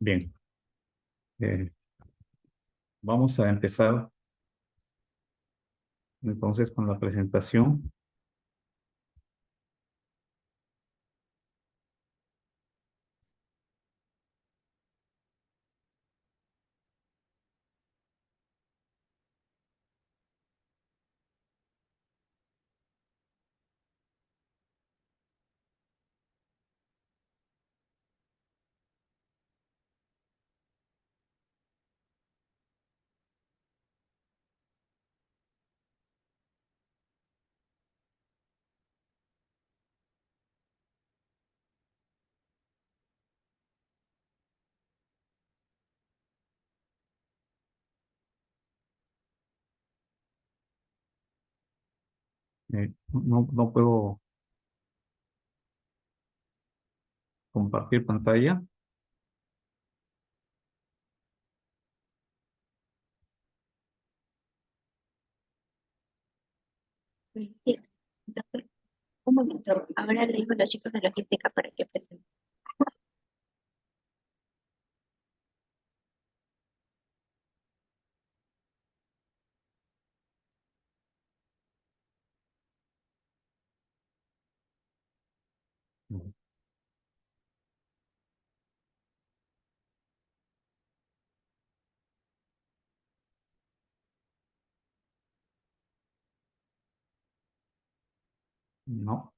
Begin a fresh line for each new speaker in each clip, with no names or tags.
Bien, eh, vamos a empezar entonces con la presentación. No puedo compartir pantalla.
Sí, doctor, un momento. Ahora le digo a los chicos de logística para que presenten.
No.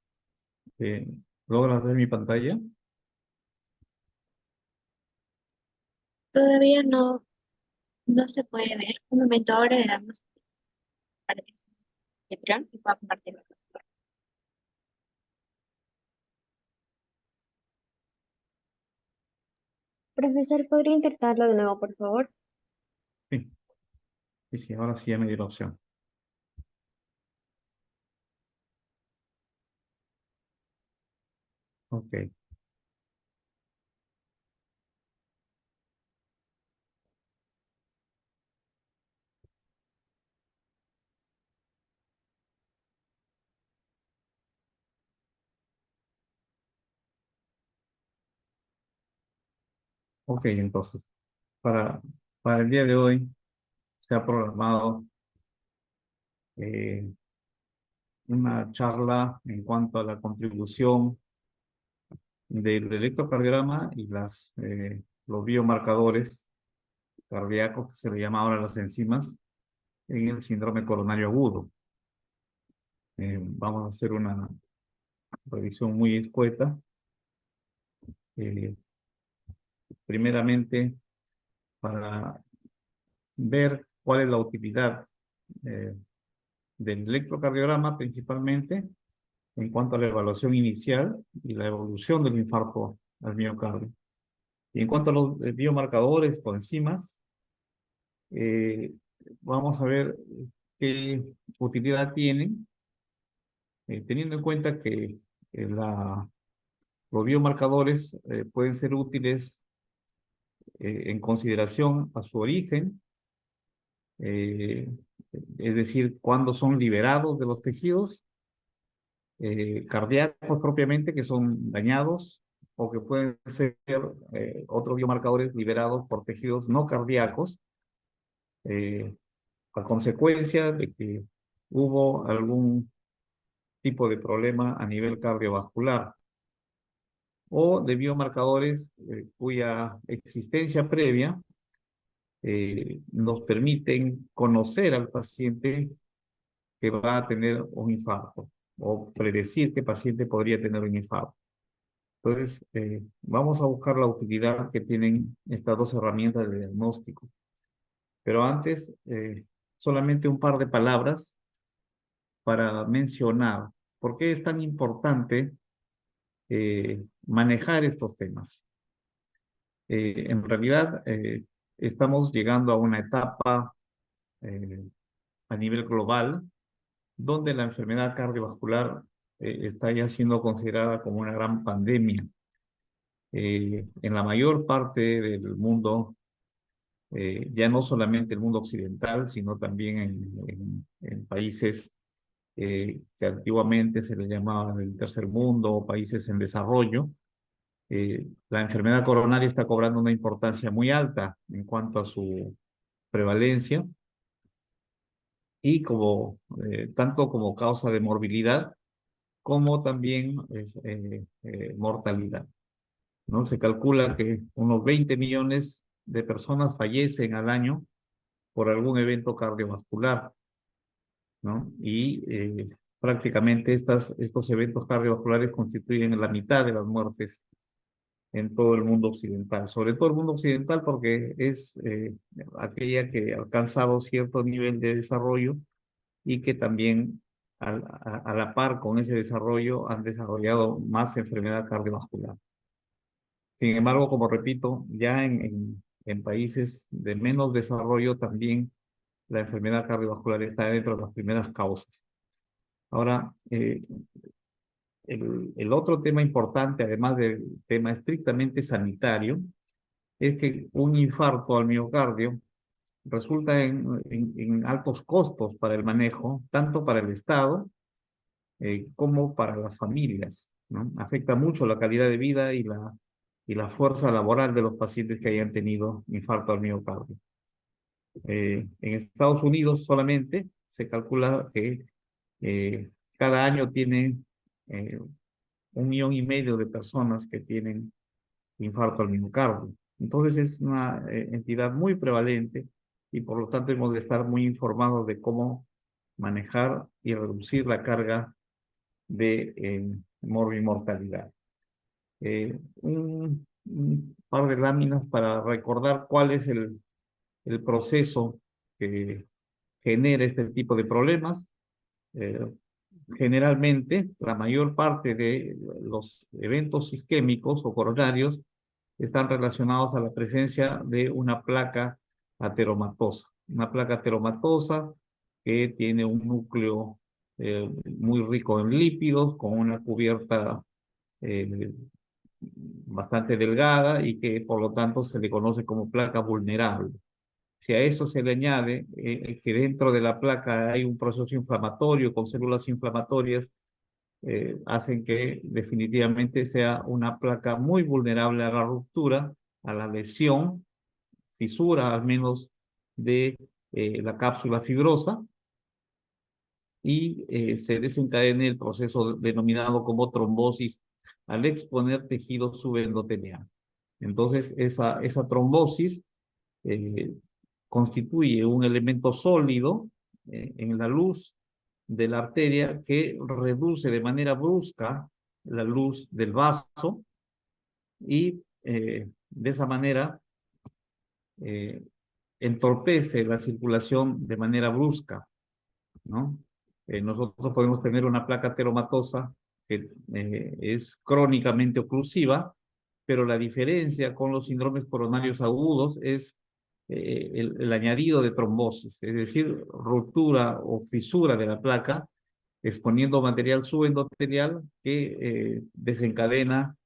Eh, ¿Logras ver mi pantalla?
Todavía no se puede ver. Un momento, ahora le damos para que se Patreon y pueda compartirlo.
Profesor, ¿podría intentarlo de nuevo, por favor?
Sí, sí, sí, ahora sí ya me dio la opción. Ok, ok, entonces, para, para el día de hoy se ha programado eh, una charla en cuanto a la contribución del electrocardiograma y los biomarcadores cardíacos, que se le llama ahora las enzimas, en el síndrome coronario agudo. Vamos a hacer una revisión muy escueta. Eh, Primeramente, para ver cuál es la utilidad eh, del electrocardiograma, principalmente en cuanto a la evaluación inicial y la evolución del infarto al miocardio. Y en cuanto a los biomarcadores o enzimas, eh, vamos a ver qué utilidad tienen, teniendo en cuenta que los biomarcadores pueden ser útiles en consideración a su origen, eh, es decir, cuando son liberados de los tejidos cardíacos propiamente, que son dañados, o que pueden ser otros biomarcadores liberados por tejidos no cardíacos, eh, a consecuencia de que hubo algún tipo de problema a nivel cardiovascular, o de biomarcadores cuya existencia previa nos permiten conocer al paciente que va a tener un infarto o predecir qué paciente podría tener un infarto. Entonces, vamos a buscar la utilidad que tienen estas dos herramientas de diagnóstico. Pero antes, solamente un par de palabras para mencionar por qué es tan importante manejar estos temas. En realidad, estamos llegando a una etapa eh, a nivel global donde la enfermedad cardiovascular está ya siendo considerada como una gran pandemia. En la mayor parte del mundo, ya no solamente el mundo occidental, sino también en países que antiguamente se les llamaba el tercer mundo o países en desarrollo, La enfermedad coronaria está cobrando una importancia muy alta en cuanto a su prevalencia y tanto como causa de morbilidad como también mortalidad, ¿no? Se calcula que unos 20 millones de personas fallecen al año por algún evento cardiovascular, ¿no? Y prácticamente estos eventos cardiovasculares constituyen la mitad de las muertes en todo el mundo occidental, sobre todo el mundo occidental porque es aquella que ha alcanzado cierto nivel de desarrollo y que también a la par con ese desarrollo han desarrollado más enfermedad cardiovascular. Sin embargo, como repito, ya en países de menos desarrollo también la enfermedad cardiovascular está dentro de las primeras causas. Ahora, el otro tema importante, además del tema estrictamente sanitario, es que un infarto al miocardio resulta en altos costos para el manejo, tanto para el Estado como para las familias, ¿no? Afecta mucho la calidad de vida y la fuerza laboral de los pacientes que hayan tenido infarto al miocardio. En Estados Unidos solamente se calcula que cada año tienen 1,5 millones de personas que tienen infarto al miocardio. Entonces es una entidad muy prevalente y por lo tanto hemos de estar muy informados de cómo manejar y reducir la carga de morbimortalidad. Un par de láminas para recordar cuál es el proceso que genera este tipo de problemas. Eh, Generalmente, la mayor parte de los eventos isquémicos o coronarios están relacionados a la presencia de una placa ateromatosa. Una placa ateromatosa que tiene un núcleo muy rico en lípidos, con una cubierta eh, bastante delgada y que por lo tanto se le conoce como placa vulnerable. Si a eso se le añade que dentro de la placa hay un proceso inflamatorio con células inflamatorias, hacen que definitivamente sea una placa muy vulnerable a la ruptura, a la lesión, fisura al menos de la cápsula fibrosa y se desencadena el proceso denominado como trombosis al exponer tejido subendotelial. Entonces, esa trombosis eh, constituye un elemento sólido en la luz de la arteria que reduce de manera brusca la luz del vaso y de esa manera eh, entorpece la circulación de manera brusca, ¿no? Nosotros podemos tener una placa ateromatosa que es crónicamente oclusiva, pero la diferencia con los síndromes coronarios agudos es el añadido de trombosis, es decir, ruptura o fisura de la placa, exponiendo material subendotelial que desencadena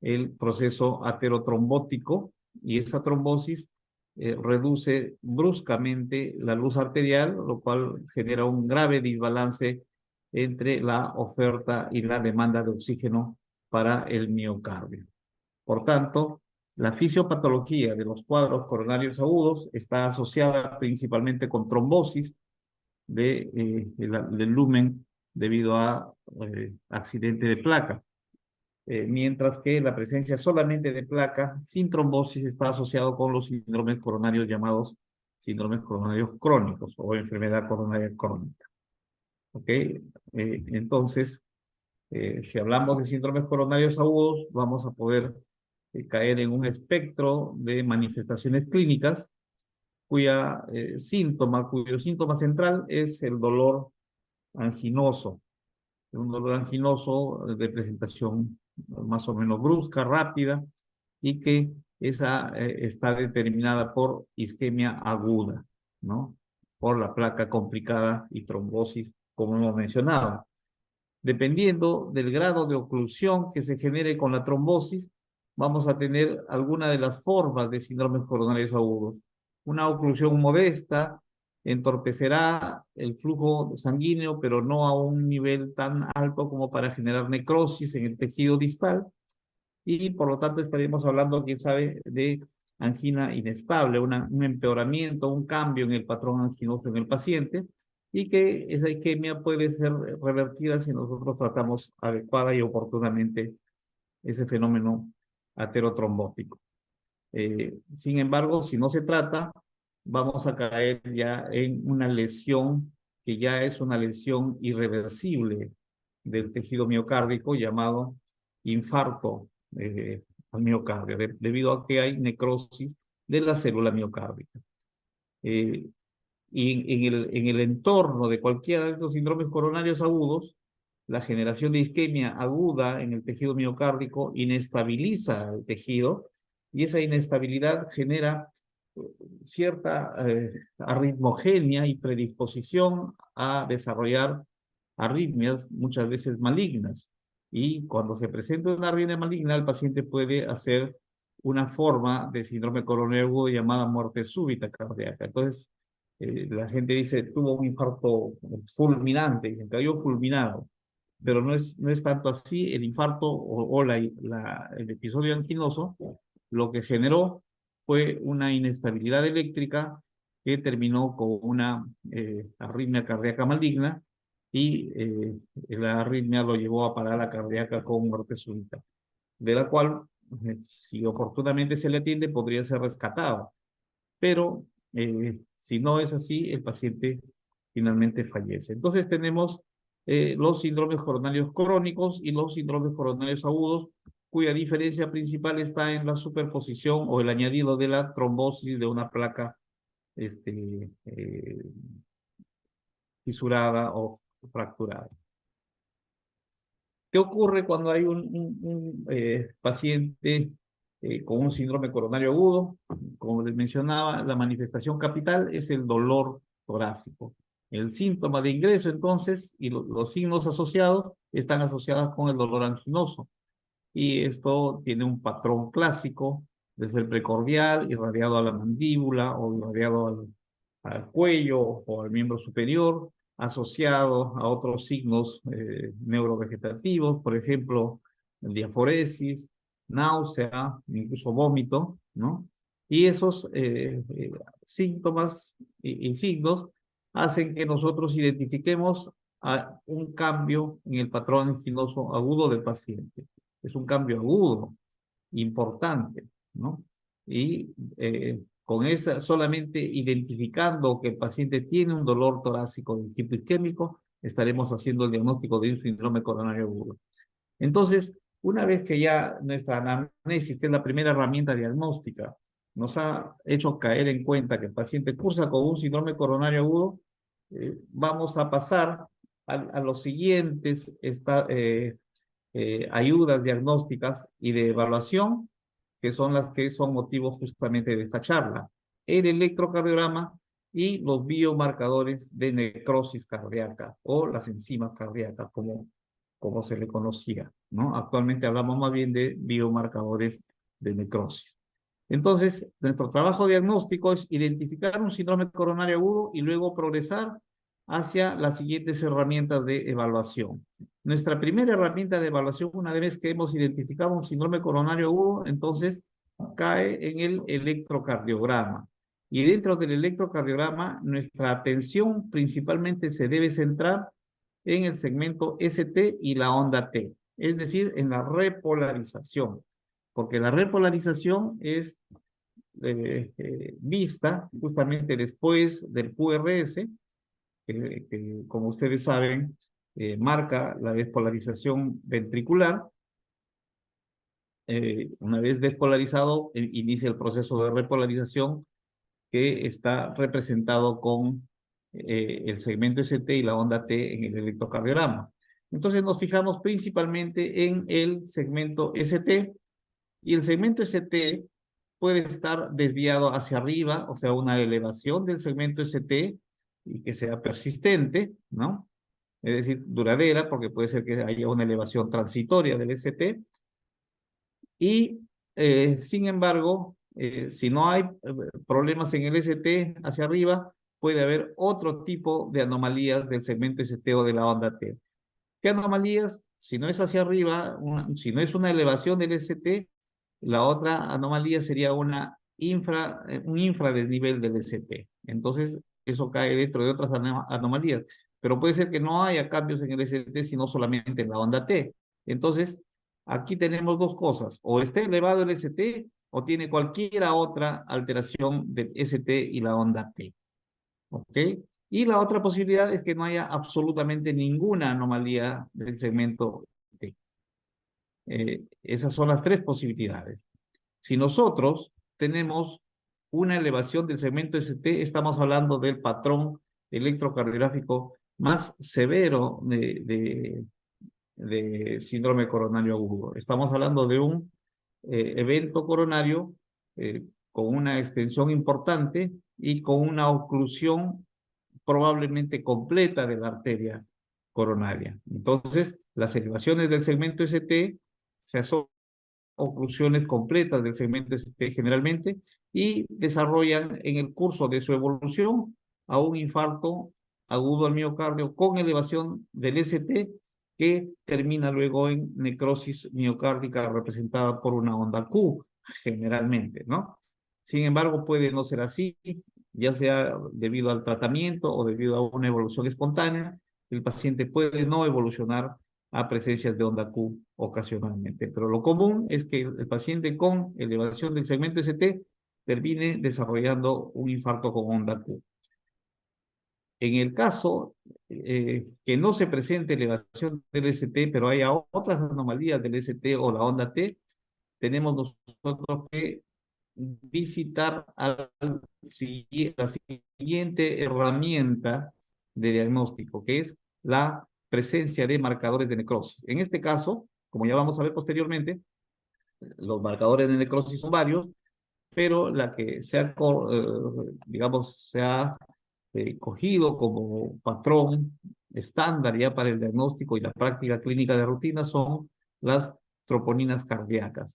el proceso aterotrombótico y esa trombosis reduce bruscamente la luz arterial, lo cual genera un grave desbalance entre la oferta y la demanda de oxígeno para el miocardio. Por tanto, la fisiopatología de los cuadros coronarios agudos está asociada principalmente con trombosis del lumen debido a accidente de placa, mientras que la presencia solamente de placa sin trombosis está asociado con los síndromes coronarios llamados síndromes coronarios crónicos o enfermedad coronaria crónica. ¿Ok? Entonces, si hablamos de síndromes coronarios agudos, vamos a poder caer en un espectro de manifestaciones clínicas cuyo síntoma central es el dolor anginoso, un dolor anginoso de presentación más o menos brusca, rápida, y que esa está determinada por isquemia aguda, ¿no? Por la placa complicada y trombosis, como hemos mencionado. Dependiendo del grado de oclusión que se genere con la trombosis, vamos a tener alguna de las formas de síndromes coronarios agudos. Una oclusión modesta entorpecerá el flujo sanguíneo, pero no a un nivel tan alto como para generar necrosis en el tejido distal. y por lo tanto estaríamos hablando, quién sabe, de angina inestable, un empeoramiento, un cambio en el patrón anginoso en el paciente, y que esa isquemia puede ser revertida si nosotros tratamos adecuada y oportunamente ese fenómeno aterotrombótico. Sin embargo, si no se trata, vamos a caer ya en una lesión que ya es una lesión irreversible del tejido miocárdico llamado infarto al miocardio, debido a que hay necrosis de la célula miocárdica. Eh, y en el entorno de cualquiera de estos síndromes coronarios agudos, la generación de isquemia aguda en el tejido miocárdico inestabiliza el tejido, y esa inestabilidad genera eh, cierta arritmogenia y predisposición a desarrollar arritmias muchas veces malignas. Y cuando se presenta una arritmia maligna, el paciente puede hacer una forma de síndrome coronario agudo llamada muerte súbita cardíaca. Entonces, la gente dice, tuvo un infarto fulminante, dicen, cayó fulminado, pero no es tanto así. El infarto o el episodio anginoso lo que generó fue una inestabilidad eléctrica que terminó con una arritmia cardíaca maligna, y la arritmia lo llevó a parada cardíaca con muerte súbita, de la cual, si oportunamente se le atiende, podría ser rescatada. Pero si no es así, el paciente finalmente fallece. Entonces tenemos los síndromes coronarios crónicos y los síndromes coronarios agudos, cuya diferencia principal está en la superposición o el añadido de la trombosis de una placa fisurada o fracturada. ¿Qué ocurre cuando hay un paciente con un síndrome coronario agudo? Como les mencionaba, la manifestación capital es el dolor torácico. El síntoma de ingreso, entonces, y los signos asociados están asociados con el dolor anginoso. Y esto tiene un patrón clásico, desde el precordial, irradiado a la mandíbula o irradiado al cuello o al miembro superior, asociado a otros signos neurovegetativos, por ejemplo, diaforesis, náusea, incluso vómito, ¿no? Y esos síntomas y signos hacen que nosotros identifiquemos un cambio en el patrón anginoso agudo del paciente. Es un cambio agudo, importante, ¿no? Y con esa, solamente identificando que el paciente tiene un dolor torácico del tipo isquémico, estaremos haciendo el diagnóstico de un síndrome coronario agudo. Entonces, una vez que ya nuestra anamnesis, que es la primera herramienta diagnóstica, nos ha hecho caer en cuenta que el paciente cursa con un síndrome coronario agudo, vamos a pasar a los siguientes ayudas diagnósticas y de evaluación, que son las que son motivos justamente de esta charla: el electrocardiograma y los biomarcadores de necrosis cardíaca o las enzimas cardíacas, como se le conocía, ¿no? Actualmente hablamos más bien de biomarcadores de necrosis. Entonces, nuestro trabajo diagnóstico es identificar un síndrome coronario agudo y luego progresar hacia las siguientes herramientas de evaluación. Nuestra primera herramienta de evaluación, una vez que hemos identificado un síndrome coronario agudo, entonces cae en el electrocardiograma. Y dentro del electrocardiograma, nuestra atención principalmente se debe centrar en el segmento ST y la onda T, es decir, en la repolarización, porque la repolarización es vista justamente después del QRS, que como ustedes saben, marca la despolarización ventricular. Una vez despolarizado, inicia el proceso de repolarización, que está representado con el segmento ST y la onda T en el electrocardiograma. Entonces nos fijamos principalmente en el segmento ST, y el segmento ST puede estar desviado hacia arriba, o sea, una elevación del segmento ST y que sea persistente, ¿no? Es decir, duradera, porque puede ser que haya una elevación transitoria del ST. Y, sin embargo, si no hay problemas en el ST hacia arriba, puede haber otro tipo de anomalías del segmento ST o de la onda T. ¿Qué anomalías? si no es hacia arriba, si no es una elevación del ST, la otra anomalía sería un infradesnivel del ST. Entonces, eso cae dentro de otras anomalías. Pero puede ser que no haya cambios en el ST, sino solamente en la onda T. Entonces, aquí tenemos dos cosas. O está elevado el ST, o tiene cualquiera otra alteración del ST y la onda T. ¿Ok? Y la otra posibilidad es que no haya absolutamente ninguna anomalía del segmento T. Esas son las tres posibilidades. Si nosotros tenemos una elevación del segmento ST, estamos hablando del patrón electrocardiográfico más severo de síndrome coronario agudo. Estamos hablando de un evento coronario con una extensión importante y con una oclusión probablemente completa de la arteria coronaria. Entonces, las elevaciones del segmento ST se asocian oclusiones completas del segmento ST generalmente y desarrollan en el curso de su evolución a un infarto agudo al miocardio con elevación del ST que termina luego en necrosis miocárdica representada por una onda Q, generalmente, ¿no? Sin embargo, puede no ser así, ya sea debido al tratamiento o debido a una evolución espontánea, el paciente puede no evolucionar a presencias de onda Q ocasionalmente. Pero lo común es que el paciente con elevación del segmento ST termine desarrollando un infarto con onda Q. En el caso que no se presente elevación del ST, pero haya otras anomalías del ST o la onda T, tenemos nosotros que visitar la siguiente herramienta de diagnóstico, que es la presencia de marcadores de necrosis. En este caso, como ya vamos a ver posteriormente, los marcadores de necrosis son varios, pero la que se ha, digamos, se ha cogido como patrón estándar ya para el diagnóstico y la práctica clínica de rutina son las troponinas cardíacas.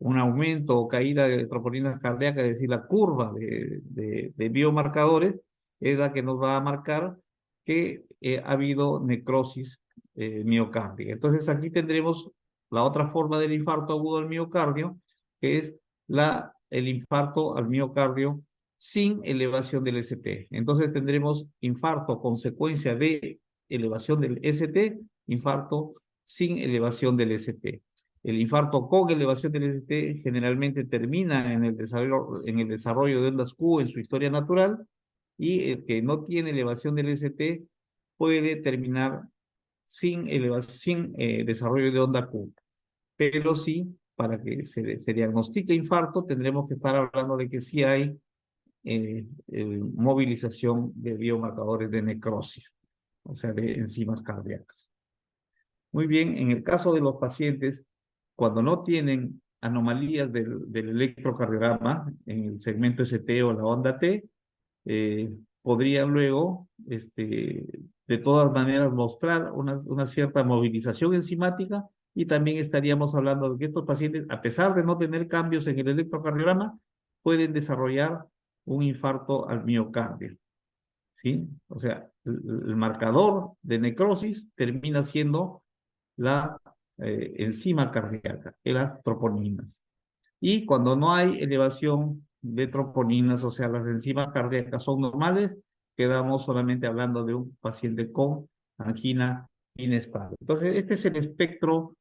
Un aumento o caída de troponinas cardíacas, es decir, la curva de biomarcadores, es la que nos va a marcar que ha habido necrosis miocárdica. Entonces aquí tendremos la otra forma del infarto agudo al miocardio, que es el infarto al miocardio sin elevación del ST. Entonces tendremos infarto consecuencia de elevación del ST, infarto sin elevación del ST. El infarto con elevación del ST generalmente termina en el desarrollo de ondas Q en su historia natural, y el que no tiene elevación del ST puede terminar sin desarrollo de onda Q. Pero sí, para que se diagnostique infarto, tendremos que estar hablando de que sí hay movilización de biomarcadores de necrosis, o sea, de enzimas cardíacas. Muy bien, en el caso de los pacientes, cuando no tienen anomalías del electrocardiograma en el segmento ST o la onda T, podrían luego, de todas maneras, mostrar una cierta movilización enzimática, y también estaríamos hablando de que estos pacientes, a pesar de no tener cambios en el electrocardiograma, pueden desarrollar un infarto al miocardio, ¿sí? O sea, el marcador de necrosis termina siendo la enzima cardíaca, las troponinas. Y cuando no hay elevación de troponinas, o sea, las enzimas cardíacas son normales, quedamos solamente hablando de un paciente con angina inestable. Entonces, este es el espectro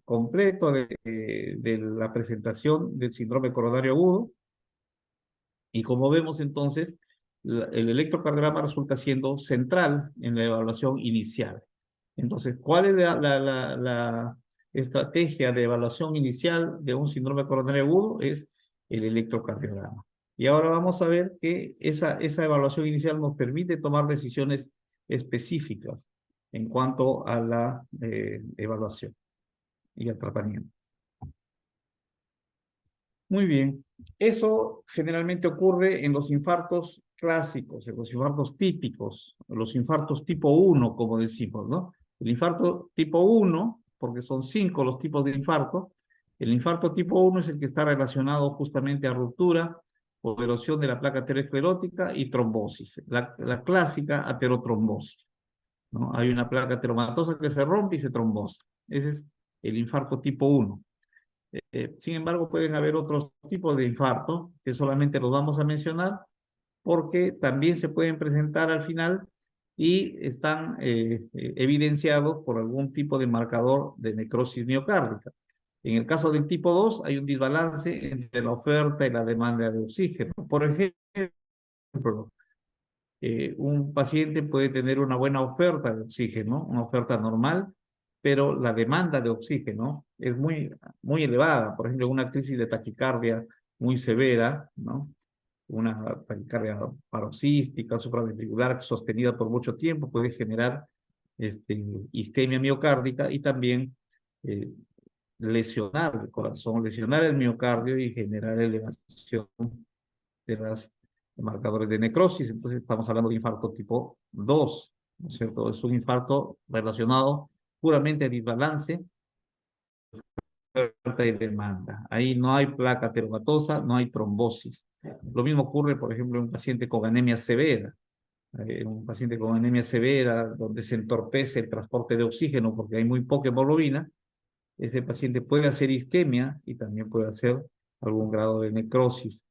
completo de la presentación del síndrome coronario agudo. Y como vemos entonces, el electrocardiograma resulta siendo central en la evaluación inicial. Entonces, ¿cuál es la estrategia de evaluación inicial de un síndrome coronario agudo? Es el electrocardiograma. Y ahora vamos a ver que esa evaluación inicial nos permite tomar decisiones específicas en cuanto a la evaluación y al tratamiento. Muy bien. Eso generalmente ocurre en los infartos clásicos, en los infartos típicos, los infartos tipo 1, como decimos, ¿no? El infarto tipo 1, porque son 5 los tipos de infarto, el infarto tipo 1 es el que está relacionado justamente a ruptura o erosión de la placa aterosclerótica y trombosis, la clásica aterotrombosis. ¿no? Hay una placa ateromatosa que se rompe y se trombosa. Ese es el infarto tipo 1. Sin embargo, pueden haber otros tipos de infarto que solamente los vamos a mencionar porque también se pueden presentar al final y están evidenciados por algún tipo de marcador de necrosis miocárdica. En el caso del tipo 2 hay un desbalance entre la oferta y la demanda de oxígeno. Por ejemplo, un paciente puede tener una buena oferta de oxígeno, una oferta normal, pero la demanda de oxígeno es muy elevada. Por ejemplo, una crisis de taquicardia muy severa, ¿no? Una taquicardia paroxística, supraventricular, sostenida por mucho tiempo, puede generar isquemia miocárdica y también eh, lesionar el corazón, lesionar el miocardio y generar elevación de los marcadores de necrosis. Entonces estamos hablando de infarto tipo 2, ¿no es cierto? Es un infarto relacionado puramente a desbalance oferta y demanda. Ahí no hay placa ateromatosa, no hay trombosis. Lo mismo ocurre, por ejemplo, en un paciente con anemia severa. Un paciente con anemia severa, donde se entorpece el transporte de oxígeno porque hay muy poca hemoglobina, ese paciente puede hacer isquemia y también puede hacer algún grado de necrosis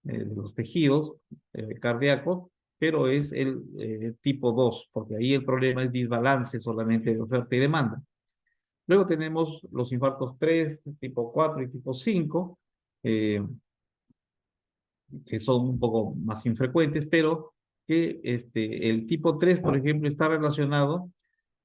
de los tejidos cardíacos, pero es el tipo 2, porque ahí el problema es desbalance solamente de oferta y demanda. Luego tenemos los infartos 3, tipo 4 y tipo 5, eh, que son un poco más infrecuentes, pero que el tipo 3, por ejemplo, está relacionado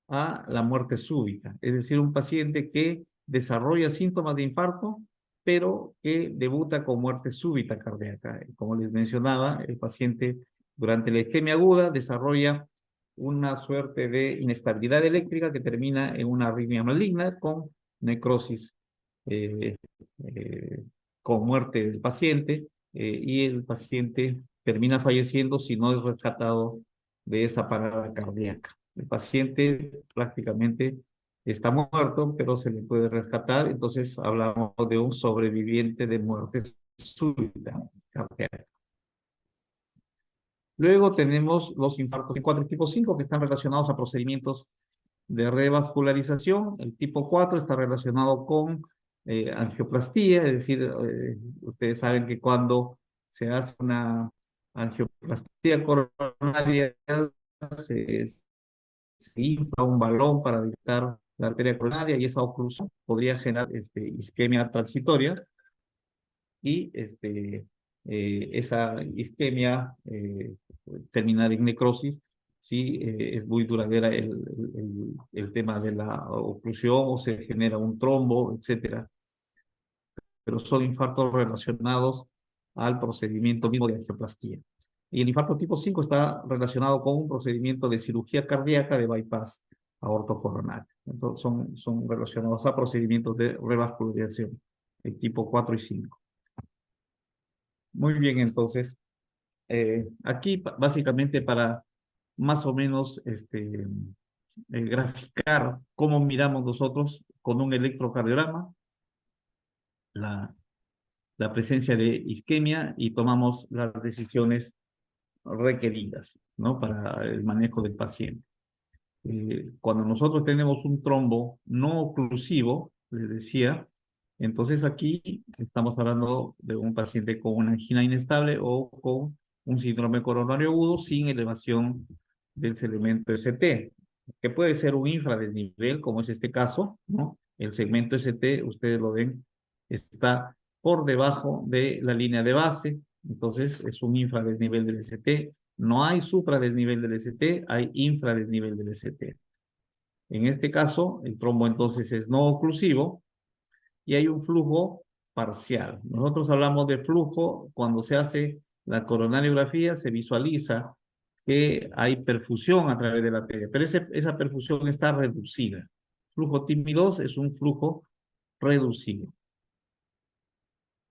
a la muerte súbita, es decir, un paciente que desarrolla síntomas de infarto, pero que debuta con muerte súbita cardíaca. Como les mencionaba, el paciente durante la isquemia aguda desarrolla una suerte de inestabilidad eléctrica que termina en una arritmia maligna con necrosis, eh, eh, con muerte del paciente, y el paciente termina falleciendo si no es rescatado de esa parada cardíaca. El paciente prácticamente está muerto, pero se le puede rescatar, entonces hablamos de un sobreviviente de muerte súbita cardíaca. Luego tenemos los infartos de 4 y tipo 5 que están relacionados a procedimientos de revascularización. El tipo 4 está relacionado con angioplastía, es decir, ustedes saben que cuando se hace una angioplastía coronaria se, se infla un balón para dilatar la arteria coronaria y esa oclusión podría generar isquemia transitoria y esa isquemia terminar en necrosis si es muy duradera el tema de la oclusión o se genera un trombo, etcétera. Pero son infartos relacionados al procedimiento mismo de angioplastía. Y el infarto tipo 5 está relacionado con un procedimiento de cirugía cardíaca de bypass aortocoronario. Entonces son relacionados a procedimientos de revascularización, el tipo 4 y 5. Muy bien, entonces, aquí básicamente para más o menos graficar cómo miramos nosotros con un electrocardiograma la, la presencia de isquemia y tomamos las decisiones requeridas, ¿no? Para el manejo del paciente. Cuando nosotros tenemos un trombo no oclusivo, les decía, entonces aquí estamos hablando de un paciente con una angina inestable o con un síndrome coronario agudo sin elevación del segmento ST, que puede ser un infradesnivel, como es este caso, ¿no? El segmento ST, ustedes lo ven, está por debajo de la línea de base, entonces es un infradesnivel del ST. No hay supradesnivel del ST, hay infradesnivel del ST. En este caso, el trombo entonces es no oclusivo y hay un flujo parcial. Nosotros hablamos de flujo cuando se hace la coronariografía, se visualiza que hay perfusión a través de la arteria, pero esa perfusión está reducida. Flujo TIMI2 es un flujo reducido.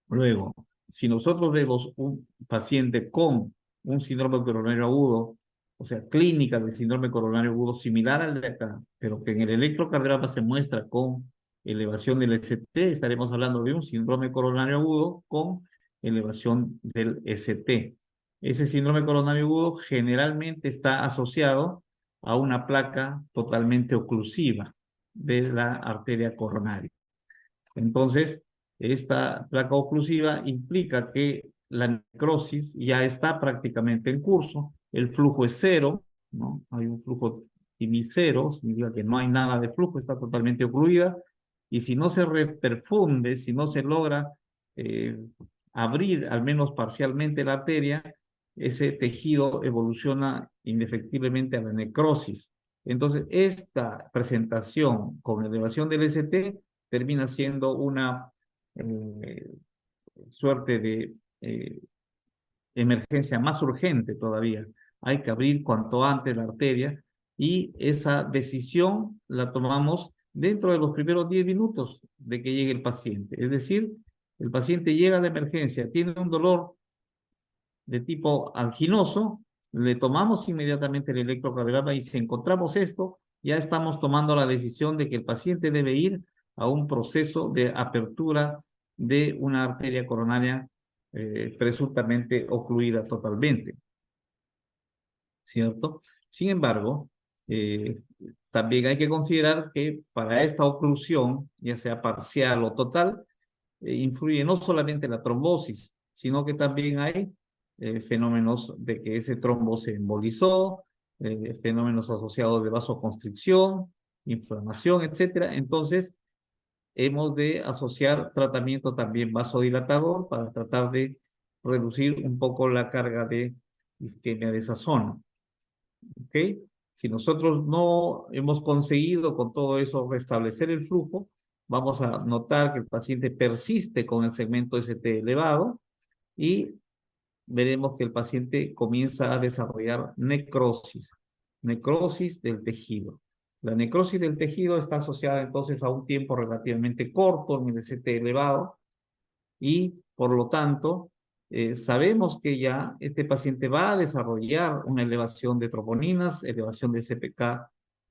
Luego, si nosotros vemos un paciente con un síndrome coronario agudo, o sea, clínica de síndrome coronario agudo similar al de acá, pero que en el electrocardiograma se muestra con elevación del ST, estaremos hablando de un síndrome coronario agudo con elevación del ST. Ese síndrome coronario agudo generalmente está asociado a una placa totalmente oclusiva de la arteria coronaria. Entonces, esta placa oclusiva implica que la necrosis ya está prácticamente en curso, el flujo es cero, ¿no? Hay un flujo cero, significa que no hay nada de flujo, está totalmente ocluida, y si no se reperfunde, si no se logra eh, abrir al menos parcialmente la arteria, ese tejido evoluciona indefectiblemente a la necrosis. Entonces, esta presentación con elevación del ST termina siendo una eh, suerte de emergencia más urgente todavía. Hay que abrir cuanto antes la arteria y esa decisión la tomamos dentro de los primeros 10 minutos de que llegue el paciente. Es decir, el paciente llega a la emergencia, tiene un dolor de tipo anginoso, le tomamos inmediatamente el electrocardiograma y si encontramos esto, ya estamos tomando la decisión de que el paciente debe ir a un proceso de apertura de una arteria coronaria presuntamente ocluida totalmente, ¿cierto? Sin embargo, eh, también hay que considerar que para esta oclusión, ya sea parcial o total, influye no solamente la trombosis, sino que también hay fenómenos de que ese trombo se embolizó, fenómenos asociados de vasoconstricción, inflamación, etcétera. Entonces, hemos de asociar tratamiento también vasodilatador para tratar de reducir un poco la carga de isquemia de esa zona. ¿Ok? Si nosotros no hemos conseguido con todo eso restablecer el flujo, vamos a notar que el paciente persiste con el segmento ST elevado y veremos que el paciente comienza a desarrollar necrosis del tejido. La necrosis del tejido está asociada entonces a un tiempo relativamente corto en el ST elevado y por lo tanto sabemos que ya este paciente va a desarrollar una elevación de troponinas, elevación de CPK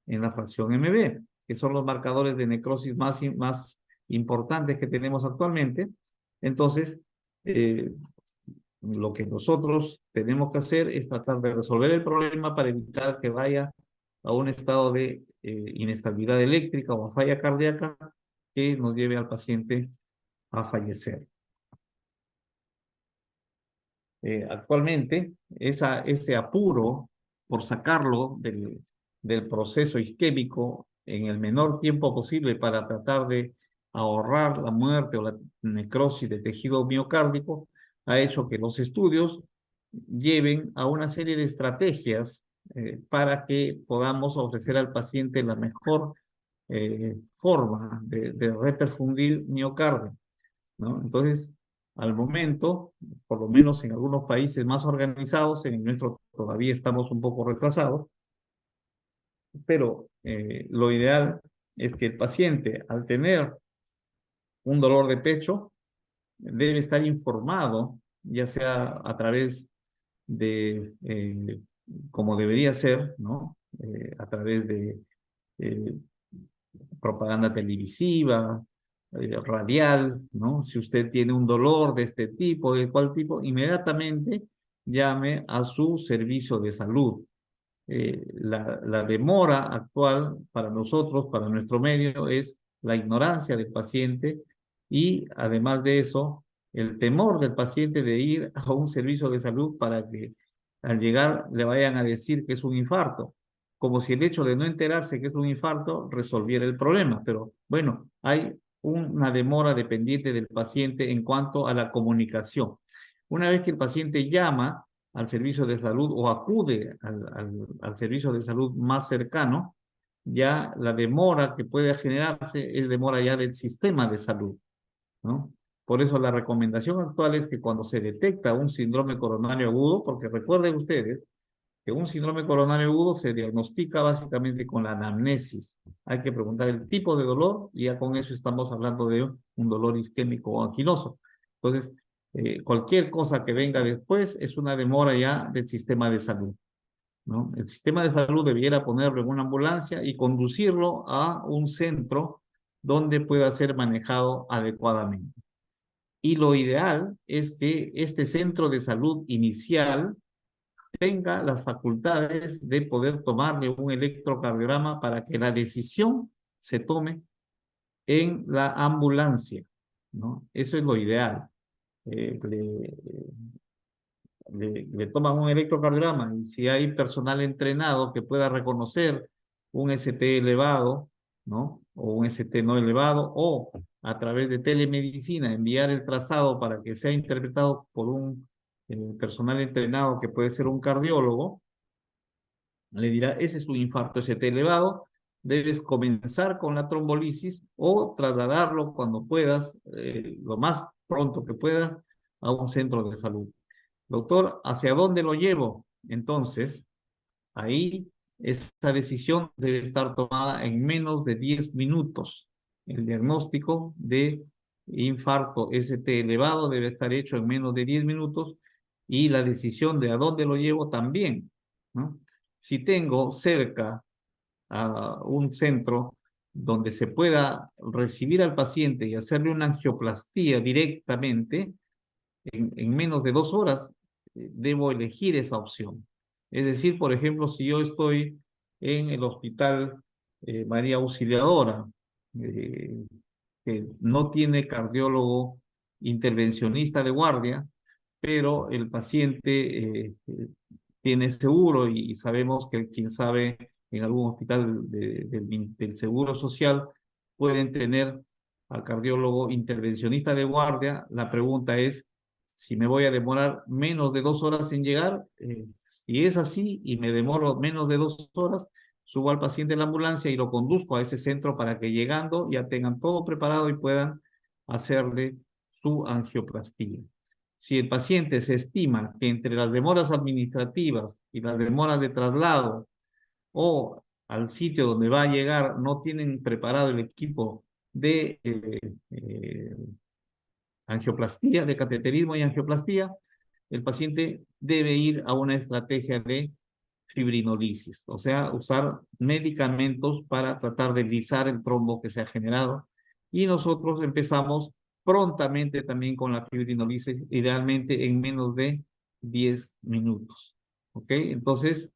en la fracción MB, que son los marcadores de necrosis más importantes que tenemos actualmente. Entonces, lo que nosotros tenemos que hacer es tratar de resolver el problema para evitar que vaya a un estado de inestabilidad eléctrica o a falla cardíaca que nos lleve al paciente a fallecer. Actualmente, ese apuro por sacarlo del proceso isquémico en el menor tiempo posible para tratar de ahorrar la muerte o la necrosis de tejido miocárdico ha hecho que los estudios lleven a una serie de estrategias para que podamos ofrecer al paciente la mejor forma de reperfundir miocardio, ¿no? Entonces, al momento, por lo menos en algunos países más organizados, en el nuestro todavía estamos un poco retrasados, pero lo ideal es que el paciente, al tener un dolor de pecho, debe estar informado, ya sea a través de, como debería ser, ¿no? A través de eh, propaganda televisiva, radial, ¿no? Si usted tiene un dolor de este tipo, de cuál tipo, inmediatamente llame a su servicio de salud. La demora actual para nosotros, para nuestro medio, es la ignorancia del paciente y además de eso, el temor del paciente de ir a un servicio de salud para que al llegar le vayan a decir que es un infarto, como si el hecho de no enterarse que es un infarto resolviera el problema. Pero bueno, hay una demora dependiente del paciente en cuanto a la comunicación. Una vez que el paciente llama al servicio de salud o acude al servicio de salud más cercano, ya la demora que puede generarse es demora ya del sistema de salud, ¿no? Por eso la recomendación actual es que cuando se detecta un síndrome coronario agudo, porque recuerden ustedes que un síndrome coronario agudo se diagnostica básicamente con la anamnesis. Hay que preguntar el tipo de dolor y ya con eso estamos hablando de un dolor isquémico o anquiloso. Entonces, cualquier cosa que venga después es una demora ya del sistema de salud, ¿no? El sistema de salud debiera ponerlo en una ambulancia y conducirlo a un centro donde pueda ser manejado adecuadamente. Y lo ideal es que este centro de salud inicial tenga las facultades de poder tomarle un electrocardiograma para que la decisión se tome en la ambulancia, ¿no? Eso es lo ideal. Eh, le, le toman un electrocardiograma y si hay personal entrenado que pueda reconocer un ST elevado, ¿no? O un ST no elevado, o a través de telemedicina enviar el trazado para que sea interpretado por un personal entrenado que puede ser un cardiólogo, le dirá, ese es un infarto ST elevado, debes comenzar con la trombolisis o trasladarlo cuando puedas, lo más pronto que puedas, a un centro de salud. Doctor, ¿hacia dónde lo llevo? Entonces, ahí esta decisión debe estar tomada en menos de 10 minutos. El diagnóstico de infarto ST elevado debe estar hecho en menos de 10 minutos y la decisión de a dónde lo llevo también, ¿no? Si tengo cerca a un centro donde se pueda recibir al paciente y hacerle una angioplastía directamente, en menos de 2 horas, debo elegir esa opción. Es decir, por ejemplo, si yo estoy en el hospital María Auxiliadora, eh, que no tiene cardiólogo intervencionista de guardia, pero el paciente tiene seguro y sabemos que quien sabe en algún hospital del Seguro Social pueden tener al cardiólogo intervencionista de guardia. La pregunta es si me voy a demorar menos de 2 horas en llegar. Si es así y me demoro menos de 2 horas, subo al paciente en la ambulancia y lo conduzco a ese centro para que llegando ya tengan todo preparado y puedan hacerle su angioplastía. Si el paciente se estima que entre las demoras administrativas y las demoras de traslado o al sitio donde va a llegar no tienen preparado el equipo de angioplastía, de cateterismo y angioplastía, el paciente debe ir a una estrategia de fibrinolisis, o sea, usar medicamentos para tratar de lisar el trombo que se ha generado. Y nosotros empezamos prontamente también con la fibrinolisis, idealmente en menos de 10 minutos. ¿Ok? Entonces,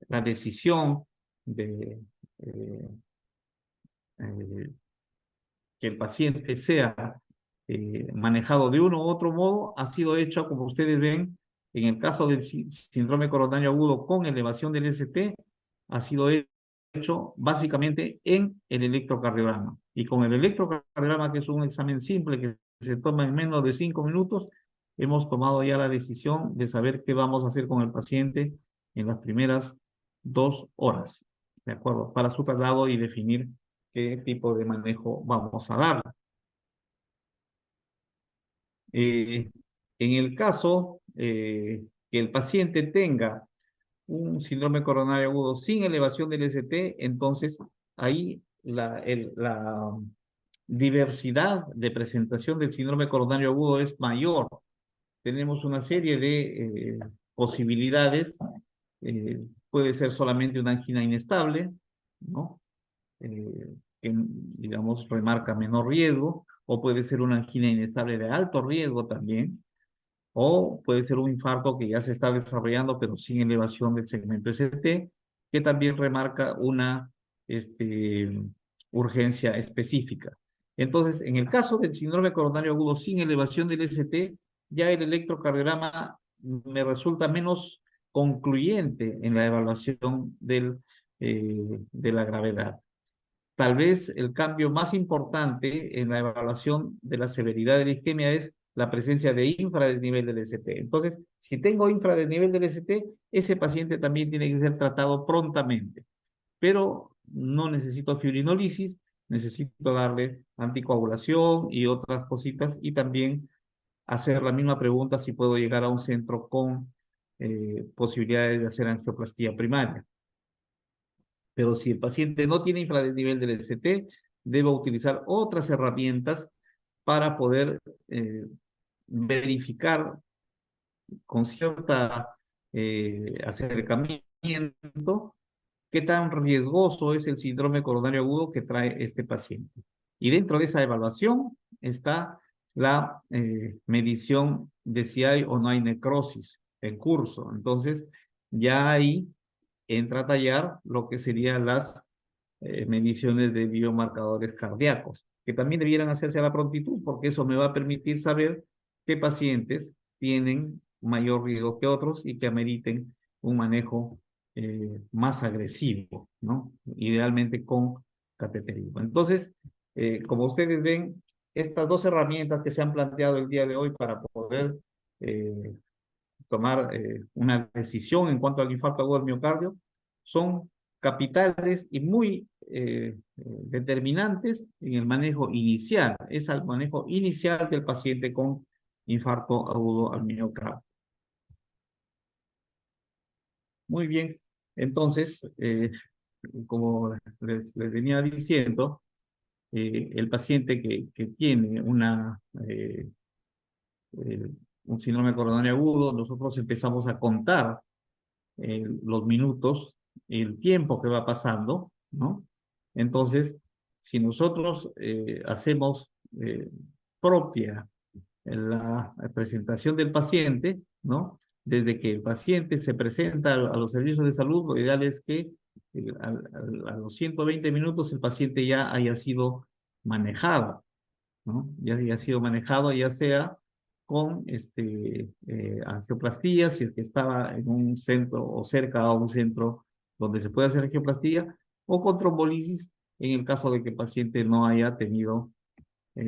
la decisión de eh, que el paciente sea manejado de uno u otro modo ha sido hecha, como ustedes ven, en el caso del síndrome coronario agudo con elevación del ST, ha sido hecho básicamente en el electrocardiograma. Y con el electrocardiograma, que es un examen simple que se toma en menos de 5 minutos, hemos tomado ya la decisión de saber qué vamos a hacer con el paciente en las primeras 2 horas, ¿de acuerdo? Para su traslado y definir qué tipo de manejo vamos a dar. En el caso que el paciente tenga un síndrome coronario agudo sin elevación del ST, entonces ahí la diversidad de presentación del síndrome coronario agudo es mayor. Tenemos una serie de posibilidades. Puede ser solamente una angina inestable, ¿no? Que, digamos, remarca menor riesgo, o puede ser una angina inestable de alto riesgo también, o puede ser un infarto que ya se está desarrollando, pero sin elevación del segmento ST, que también remarca una urgencia específica. Entonces, en el caso del síndrome coronario agudo sin elevación del ST, ya el electrocardiograma me resulta menos concluyente en la evaluación de la gravedad. Tal vez el cambio más importante en la evaluación de la severidad de la isquemia es la presencia de infradesnivel del ST. Entonces, si tengo infradesnivel del ST, ese paciente también tiene que ser tratado prontamente. Pero no necesito fibrinolisis, necesito darle anticoagulación y otras cositas y también hacer la misma pregunta si puedo llegar a un centro con posibilidades de hacer angioplastía primaria. Pero si el paciente no tiene infradesnivel del ST, debe utilizar otras herramientas para poder verificar con cierta acercamiento qué tan riesgoso es el síndrome coronario agudo que trae este paciente. Y dentro de esa evaluación está la medición de si hay o no hay necrosis en curso. Entonces, ya ahí entra a tallar lo que serían las mediciones de biomarcadores cardíacos, que también debieran hacerse a la prontitud, porque eso me va a permitir saber qué pacientes tienen mayor riesgo que otros y que ameriten un manejo más agresivo, ¿no? Idealmente con cateterismo. Entonces, como ustedes ven, estas dos herramientas que se han planteado el día de hoy para poder eh, tomar una decisión en cuanto al infarto agudo del miocardio son capitales y muy determinantes en el manejo inicial. Es al manejo inicial del paciente con infarto agudo al miocardio. Muy bien, entonces, como les venía diciendo, el paciente que tiene eh, un síndrome coronario agudo, nosotros empezamos a contar los minutos, el tiempo que va pasando, ¿no? Entonces, si nosotros hacemos propia la presentación del paciente, ¿no? Desde que el paciente se presenta a los servicios de salud, lo ideal es que a los 120 minutos el paciente ya haya sido manejado, ¿no? Ya haya sido manejado, ya sea con angioplastía, si es que estaba en un centro o cerca a un centro donde se puede hacer angioplastía, o con trombolisis en el caso de que el paciente no haya tenido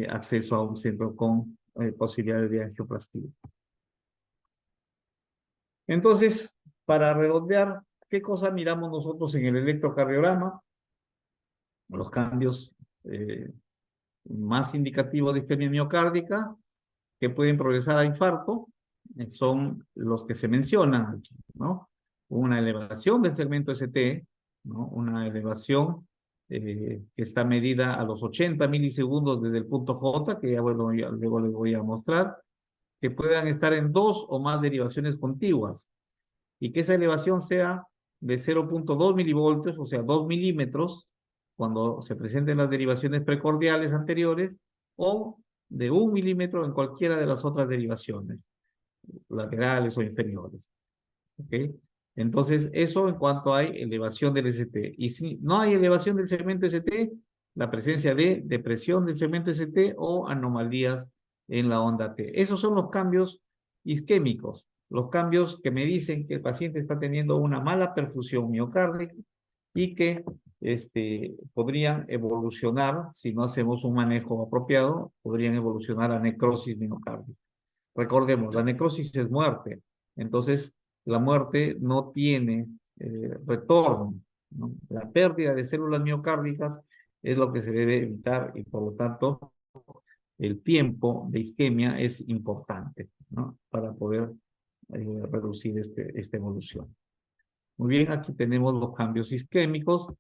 acceso a un centro con posibilidades de angioplastía. Entonces, para redondear, ¿qué cosa miramos nosotros en el electrocardiograma? Los cambios más indicativos de isquemia miocárdica que pueden progresar a infarto son los que se mencionan aquí, ¿no? Una elevación del segmento ST, ¿no? Una elevación que está medida a los 80 milisegundos desde el punto J, que ya, bueno, ya luego les voy a mostrar, que puedan estar en dos o más derivaciones contiguas y que esa elevación sea de 0.2 milivoltios, o sea, 2 milímetros, cuando se presenten las derivaciones precordiales anteriores, o de 1 milímetro en cualquiera de las otras derivaciones, laterales o inferiores. ¿Ok? Entonces, eso en cuanto hay elevación del ST. Y si no hay elevación del segmento ST, la presencia de depresión del segmento ST o anomalías en la onda T. Esos son los cambios isquémicos, los cambios que me dicen que el paciente está teniendo una mala perfusión miocárdica y que podrían evolucionar, si no hacemos un manejo apropiado, podrían evolucionar a necrosis miocárdica. Recordemos, la necrosis es muerte, entonces la muerte no tiene retorno, ¿no? La pérdida de células miocárdicas es lo que se debe evitar y por lo tanto el tiempo de isquemia es importante, ¿no? Para poder reducir esta evolución. Muy bien, aquí tenemos los cambios isquémicos.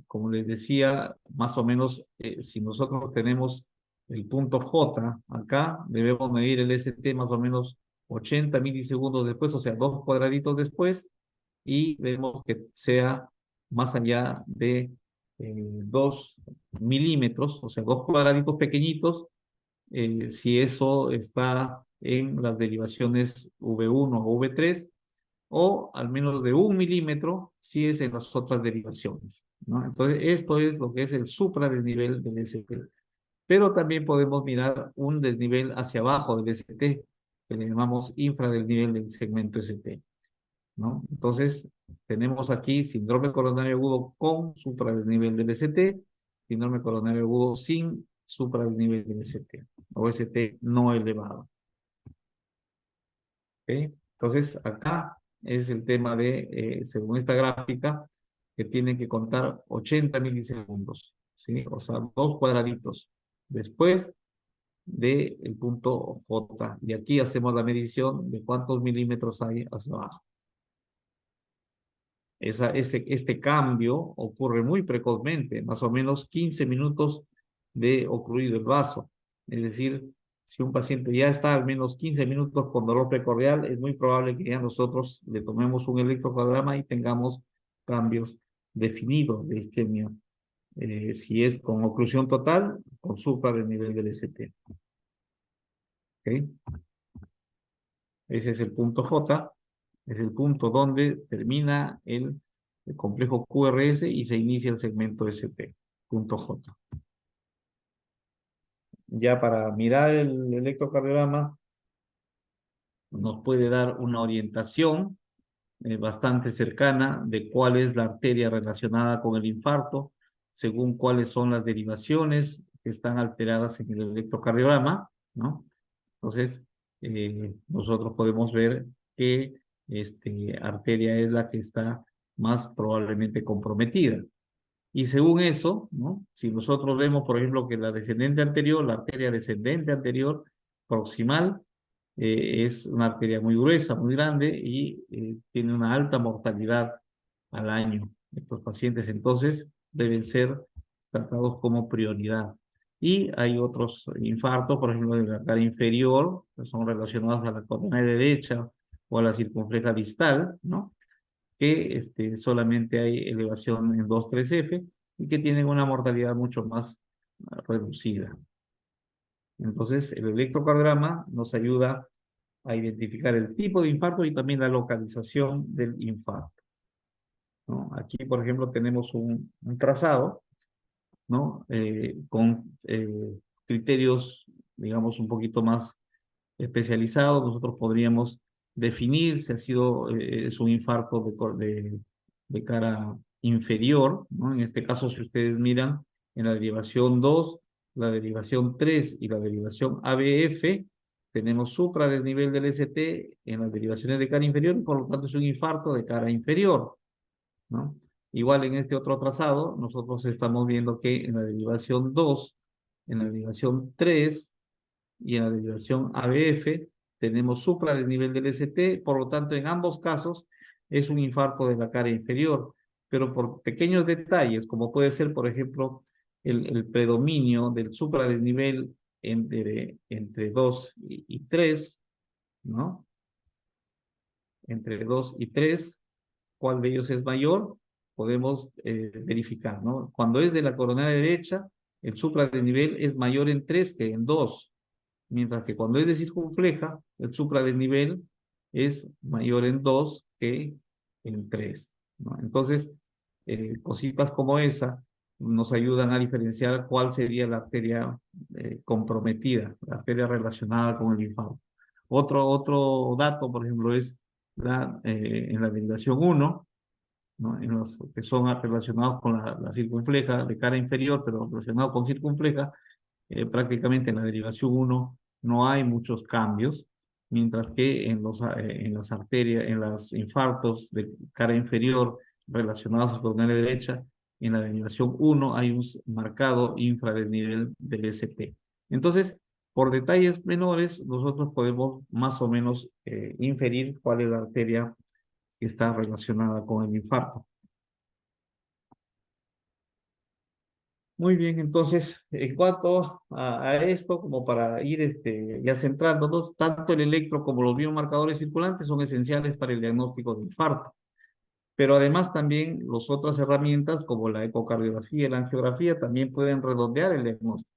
Como les decía, más o menos, si nosotros tenemos el punto J acá, debemos medir el ST más o menos 80 milisegundos después, o sea, dos cuadraditos después, y vemos que sea más allá de 2 milímetros, o sea, dos cuadraditos pequeñitos, si eso está en las derivaciones V1 o V3, o al menos de 1 milímetro si es en las otras derivaciones, ¿no? Entonces, esto es lo que es el supradesnivel del ST. Pero también podemos mirar un desnivel hacia abajo del ST, que le llamamos infradesnivel del segmento ST, ¿no? Entonces, tenemos aquí síndrome coronario agudo con supradesnivel del ST, síndrome coronario agudo sin supradesnivel del ST, o ST no elevado. ¿Ok? Entonces, acá es el tema de, según esta gráfica, que tienen que contar 80 milisegundos, ¿sí? O sea, dos cuadraditos después del punto J. Y aquí hacemos la medición de cuántos milímetros hay hacia abajo. Este cambio ocurre muy precozmente, más o menos 15 minutos de ocluido el vaso. Es decir, si un paciente ya está al menos 15 minutos con dolor precordial, es muy probable que ya nosotros le tomemos un electrocardiograma y tengamos cambios definidos de isquemia. Si es con oclusión total, con supra del nivel del ST. ¿Ok? Ese es el punto J, es el punto donde termina el complejo QRS y se inicia el segmento ST, punto J. Ya para mirar el electrocardiograma nos puede dar una orientación bastante cercana de cuál es la arteria relacionada con el infarto, según cuáles son las derivaciones que están alteradas en el electrocardiograma, ¿no? Entonces, nosotros podemos ver que arteria es la que está más probablemente comprometida. Y según eso, ¿no? Si nosotros vemos, por ejemplo, que la descendente anterior, la arteria descendente anterior proximal, es una arteria muy gruesa, muy grande y tiene una alta mortalidad al año. Estos pacientes entonces deben ser tratados como prioridad. Y hay otros infartos, por ejemplo, de la cara inferior, que son relacionados a la coronaria derecha o a la circunfleja distal, ¿no? Que solamente hay elevación en 2,3F y que tienen una mortalidad mucho más reducida. Entonces, el electrocardiograma nos ayuda a identificar el tipo de infarto y también la localización del infarto, ¿no? Aquí, por ejemplo, tenemos un trazado, ¿no? Con criterios, digamos, un poquito más especializados. Nosotros podríamos definir si ha sido, es un infarto de cara inferior, ¿no? En este caso, si ustedes miran en la derivación 2, la derivación 3 y la derivación ABF, tenemos supradesnivel del ST en las derivaciones de cara inferior, y por lo tanto es un infarto de cara inferior, ¿no? Igual en este otro trazado, nosotros estamos viendo que en la derivación 2, en la derivación 3 y en la derivación ABF tenemos supradesnivel del ST, por lo tanto en ambos casos es un infarto de la cara inferior, pero por pequeños detalles, como puede ser, por ejemplo, el predominio del supradesnivel entre 2 y 3, ¿no? Entre 2 y 3, ¿cuál de ellos es mayor? Podemos verificar, ¿no? Cuando es de la coronaria derecha, el supradesnivel es mayor en 3 que en 2, mientras que cuando es de circunfleja, el supradesnivel es mayor en 2 que en 3, ¿no? Entonces, cositas como esa nos ayudan a diferenciar cuál sería la arteria comprometida, la arteria relacionada con el infarto. Otro dato, por ejemplo, es en la derivación 1, ¿no? En los que son relacionados con la circunfleja de cara inferior, pero relacionados con circunfleja, prácticamente en la derivación 1 no hay muchos cambios, mientras que en las arterias, en los infartos de cara inferior relacionados con la derecha, en la derivación 1 hay un marcado infradesnivel del ST. Entonces, por detalles menores, nosotros podemos más o menos inferir cuál es la arteria que está relacionada con el infarto. Muy bien, entonces, en cuanto a esto, como para ir ya centrándonos, tanto el electro como los biomarcadores circulantes son esenciales para el diagnóstico de infarto, pero además también las otras herramientas como la ecocardiografía y la angiografía también pueden redondear el diagnóstico.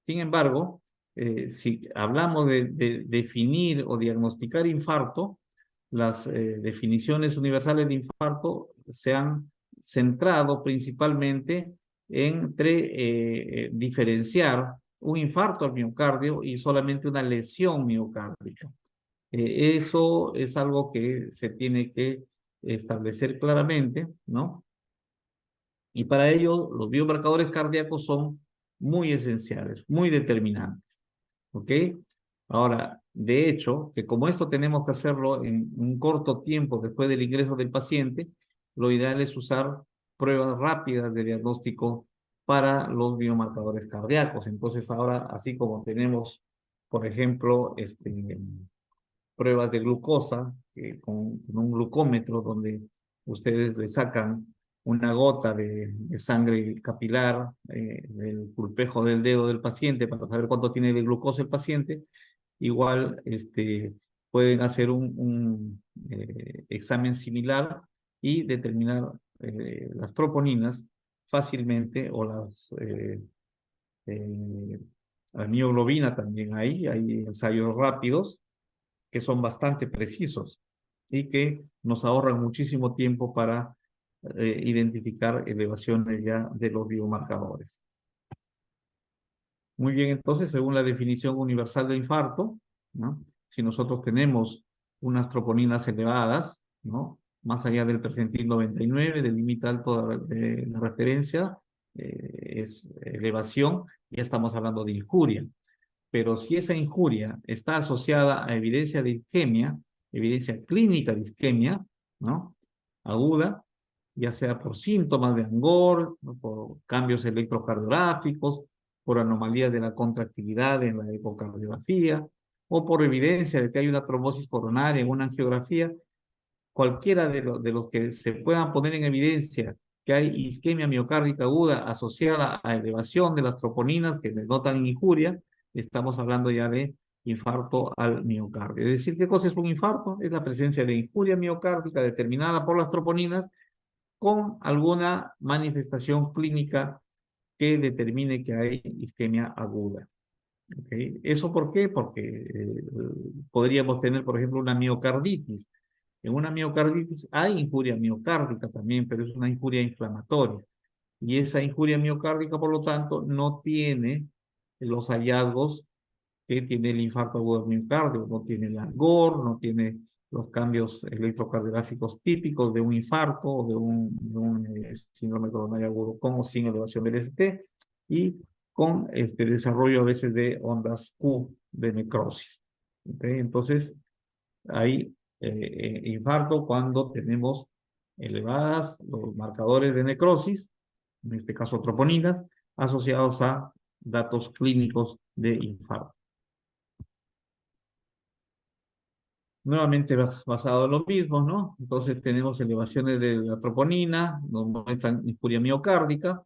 Sin embargo, si hablamos de definir o diagnosticar infarto, las definiciones universales de infarto se han centrado principalmente entre diferenciar un infarto al miocardio y solamente una lesión miocárdica. Eso es algo que se tiene que establecer claramente, ¿no? Y para ello, los biomarcadores cardíacos son muy esenciales, muy determinantes. ¿Ok? Ahora, de hecho, que como esto tenemos que hacerlo en un corto tiempo después del ingreso del paciente, lo ideal es usar pruebas rápidas de diagnóstico para los biomarcadores cardíacos. Entonces, ahora, así como tenemos, por ejemplo, pruebas de glucosa con un glucómetro donde ustedes le sacan una gota de sangre capilar del pulpejo del dedo del paciente para saber cuánto tiene de glucosa el paciente. Igual pueden hacer un examen similar y determinar las troponinas fácilmente o las La mioglobina también hay ensayos rápidos que son bastante precisos y que nos ahorran muchísimo tiempo para identificar elevaciones ya de los biomarcadores. Muy bien, entonces, según la definición universal de infarto, ¿no? Si nosotros tenemos unas troponinas elevadas, ¿no? Más allá del percentil 99, del límite alto de la referencia, es elevación, ya estamos hablando de injuria. Pero si esa injuria está asociada a evidencia de isquemia, evidencia clínica de isquemia, ¿no? Aguda, ya sea por síntomas de angor, ¿no? Por cambios electrocardiográficos, por anomalías de la contractilidad en la ecocardiografía, o por evidencia de que hay una trombosis coronaria en una angiografía, cualquiera de los que se puedan poner en evidencia que hay isquemia miocárdica aguda asociada a elevación de las troponinas que denotan injuria, estamos hablando ya de infarto al miocardio. Es decir, ¿qué cosa es un infarto? Es la presencia de injuria miocárdica determinada por las troponinas con alguna manifestación clínica que determine que hay isquemia aguda. ¿Okay? ¿Eso por qué? Porque podríamos tener, por ejemplo, una miocarditis. En una miocarditis hay injuria miocárdica también, pero es una injuria inflamatoria. Y esa injuria miocárdica, por lo tanto, no tiene los hallazgos que tiene el infarto agudo del miocardio, no tiene el angor, no tiene los cambios electrocardiográficos típicos de un infarto o de un síndrome coronario agudo con o sin elevación del ST y con este desarrollo a veces de ondas Q de necrosis. ¿Okay? Entonces, hay infarto cuando tenemos elevadas los marcadores de necrosis, en este caso troponinas, asociados a datos clínicos de infarto. Nuevamente basado en lo mismo, ¿no? Entonces tenemos elevaciones de la troponina, nos muestran injuria miocárdica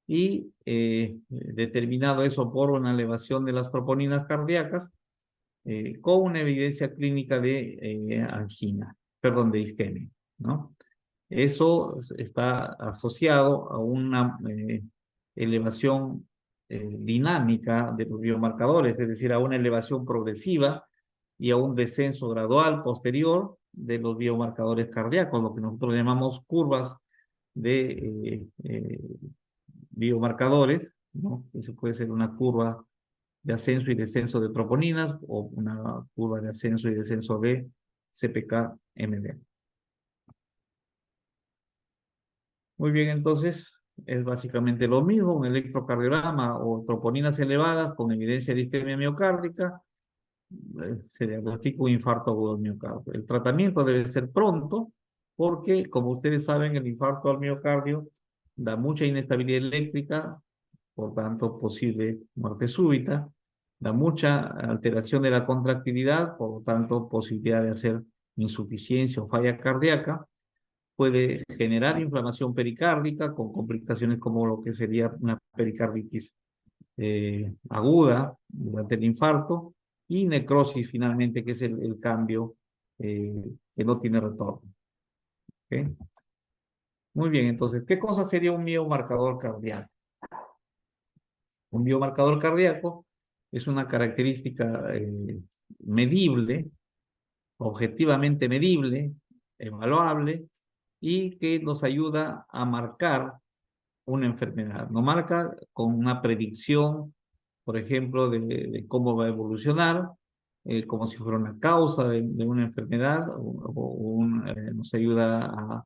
y determinado eso por una elevación de las troponinas cardíacas con una evidencia clínica de angina, perdón, de isquemia, ¿no? Eso está asociado a una elevación dinámica de los biomarcadores, es decir, a una elevación progresiva y a un descenso gradual posterior de los biomarcadores cardíacos, lo que nosotros llamamos curvas de biomarcadores, ¿no? Eso puede ser una curva de ascenso y descenso de troponinas o una curva de ascenso y descenso de CPK-MB. Muy bien, entonces es básicamente lo mismo, un electrocardiograma o troponinas elevadas con evidencia de isquemia miocárdica, se diagnostica un infarto agudo del miocardio. El tratamiento debe ser pronto porque, como ustedes saben, el infarto al miocardio da mucha inestabilidad eléctrica, por tanto, posible muerte súbita, da mucha alteración de la contractilidad, por lo tanto, posibilidad de hacer insuficiencia o falla cardíaca, puede generar inflamación pericárdica con complicaciones como lo que sería una pericarditis aguda durante el infarto y necrosis finalmente, que es el cambio que no tiene retorno. ¿Okay? Muy bien, entonces, ¿qué cosa sería un biomarcador cardíaco? Un biomarcador cardíaco es una característica medible, objetivamente medible, evaluable, y que nos ayuda a marcar una enfermedad. Nos marca con una predicción, por ejemplo, de cómo va a evolucionar, como si fuera una causa de una enfermedad, nos ayuda a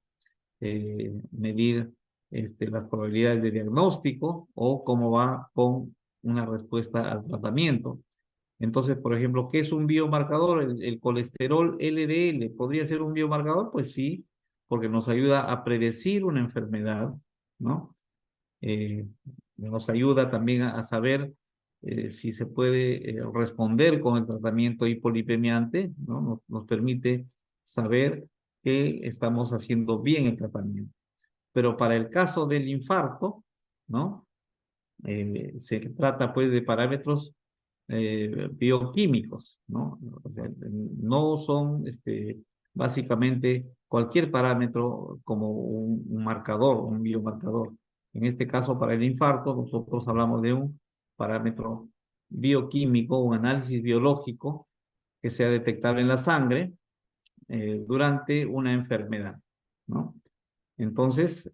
medir las probabilidades de diagnóstico o cómo va con una respuesta al tratamiento. Entonces, por ejemplo, ¿qué es un biomarcador? El colesterol LDL, ¿podría ser un biomarcador? Pues sí, porque nos ayuda a predecir una enfermedad, ¿no? Nos ayuda también a saber si se puede responder con el tratamiento hipolipemiante, ¿no? Nos permite saber que estamos haciendo bien el tratamiento. Pero para el caso del infarto, ¿no? Se trata pues de parámetros bioquímicos, ¿no? O sea, no son básicamente cualquier parámetro como un marcador, un biomarcador. En este caso, para el infarto, nosotros hablamos de un parámetro bioquímico, un análisis biológico que sea detectable en la sangre durante una enfermedad, ¿no? Entonces,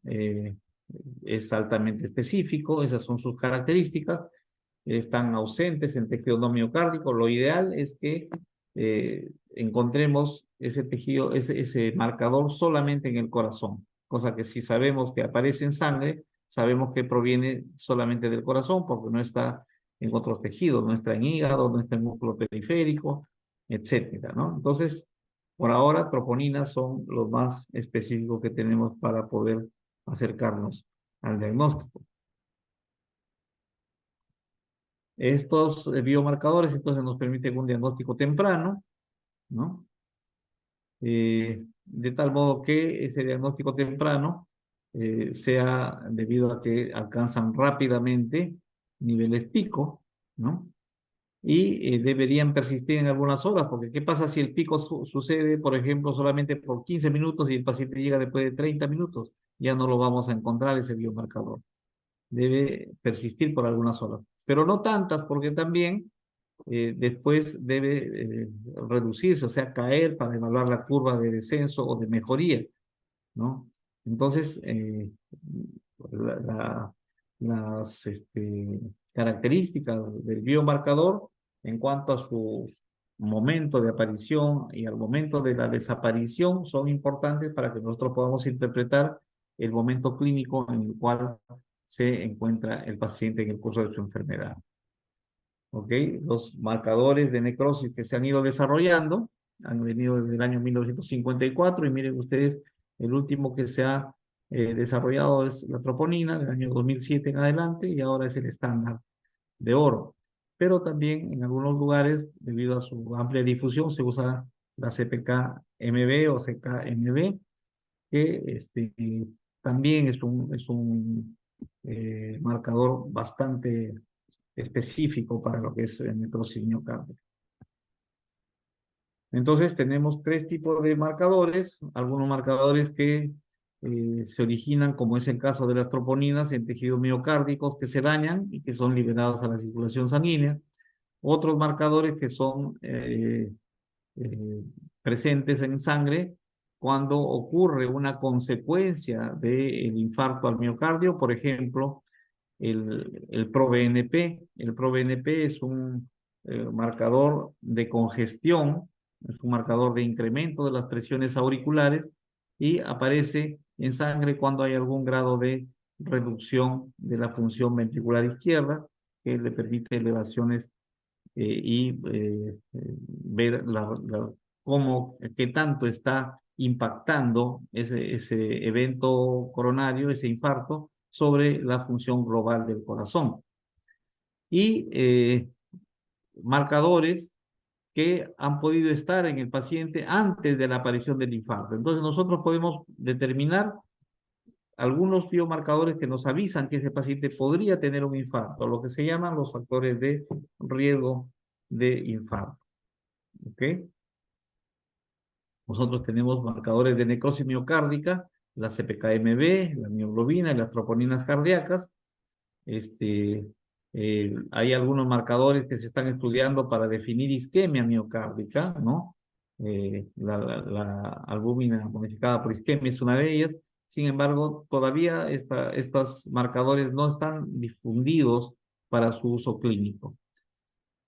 es altamente específico, esas son sus características, están ausentes en tejido no miocárdico. Lo ideal es que encontremos ese tejido, ese marcador solamente en el corazón, cosa que si sabemos que aparece en sangre, sabemos que proviene solamente del corazón porque no está en otros tejidos, no está en hígado, no está en músculo periférico, etcétera, ¿no? Entonces, por ahora, troponinas son los más específicos que tenemos para poder acercarnos al diagnóstico. Estos biomarcadores entonces nos permiten un diagnóstico temprano, ¿no? De tal modo que ese diagnóstico temprano sea debido a que alcanzan rápidamente niveles pico, ¿no? Y deberían persistir en algunas horas, porque ¿qué pasa si el pico sucede, por ejemplo, solamente por 15 minutos y el paciente llega después de 30 minutos? Ya no lo vamos a encontrar ese biomarcador. Debe persistir por algunas horas, pero no tantas, porque también después debe reducirse, o sea, caer para evaluar la curva de descenso o de mejoría, ¿no? Entonces, la- la- las características del biomarcador en cuanto a su momento de aparición y al momento de la desaparición son importantes para que nosotros podamos interpretar el momento clínico en el cual se encuentra el paciente en el curso de su enfermedad. ¿Ok? Los marcadores de necrosis que se han ido desarrollando han venido desde el año 1954 y miren ustedes, el último que se ha desarrollado es la troponina del año 2007 en adelante y ahora es el estándar de oro. Pero también en algunos lugares, debido a su amplia difusión, se usa la CPK-MB o CK-MB, que también es un marcador bastante específico para lo que es el necrosis miocárdica. Entonces tenemos tres tipos de marcadores, algunos marcadores que se originan, como es el caso de las troponinas, en tejidos miocárdicos que se dañan y que son liberados a la circulación sanguínea. Otros marcadores que son eh, presentes en sangre cuando ocurre una consecuencia del infarto al miocardio, por ejemplo, el ProBNP. El ProBNP es un marcador de congestión, es un marcador de incremento de las presiones auriculares y aparece en sangre cuando hay algún grado de reducción de la función ventricular izquierda que le permite elevaciones ver cómo, qué tanto está impactando ese evento coronario, ese infarto, sobre la función global del corazón. Y marcadores que han podido estar en el paciente antes de la aparición del infarto. Entonces nosotros podemos determinar algunos biomarcadores que nos avisan que ese paciente podría tener un infarto, lo que se llaman los factores de riesgo de infarto. ¿Ok? Nosotros tenemos marcadores de necrosis miocárdica, la CPK-MB, la mioglobina y las troponinas cardíacas. Hay algunos marcadores que se están estudiando para definir isquemia miocárdica, ¿no? La albúmina modificada por isquemia es una de ellas. Sin embargo, todavía estos marcadores no están difundidos para su uso clínico.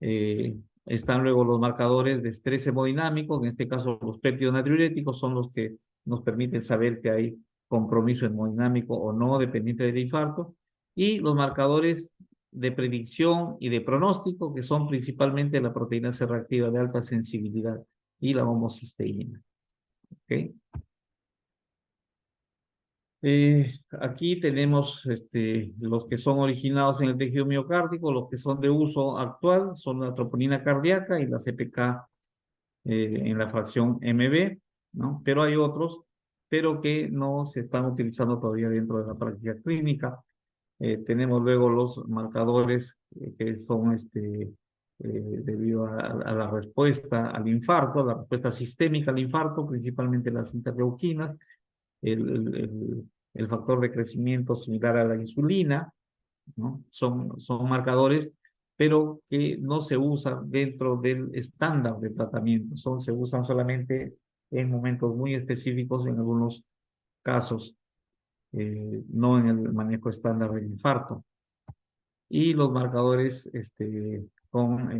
Están luego los marcadores de estrés hemodinámico, en este caso los péptidos natriuréticos son los que nos permiten saber que hay compromiso hemodinámico o no, dependiente del infarto, y los marcadores de predicción y de pronóstico, que son principalmente la proteína C reactiva de alta sensibilidad y la homocisteína. ¿Okay? Aquí tenemos los que son originados en el tejido miocárdico, los que son de uso actual son la troponina cardíaca y la CPK en la fracción MB, ¿no? Pero hay otros, pero que no se están utilizando todavía dentro de la práctica clínica. Tenemos luego los marcadores que son debido a la respuesta al infarto, a la respuesta sistémica al infarto, principalmente las interleuquinas, el factor de crecimiento similar a la insulina, ¿no? Son marcadores pero que no se usan dentro del estándar de tratamiento. Se usan solamente en momentos muy específicos en algunos casos, no en el manejo estándar del infarto. Y los marcadores con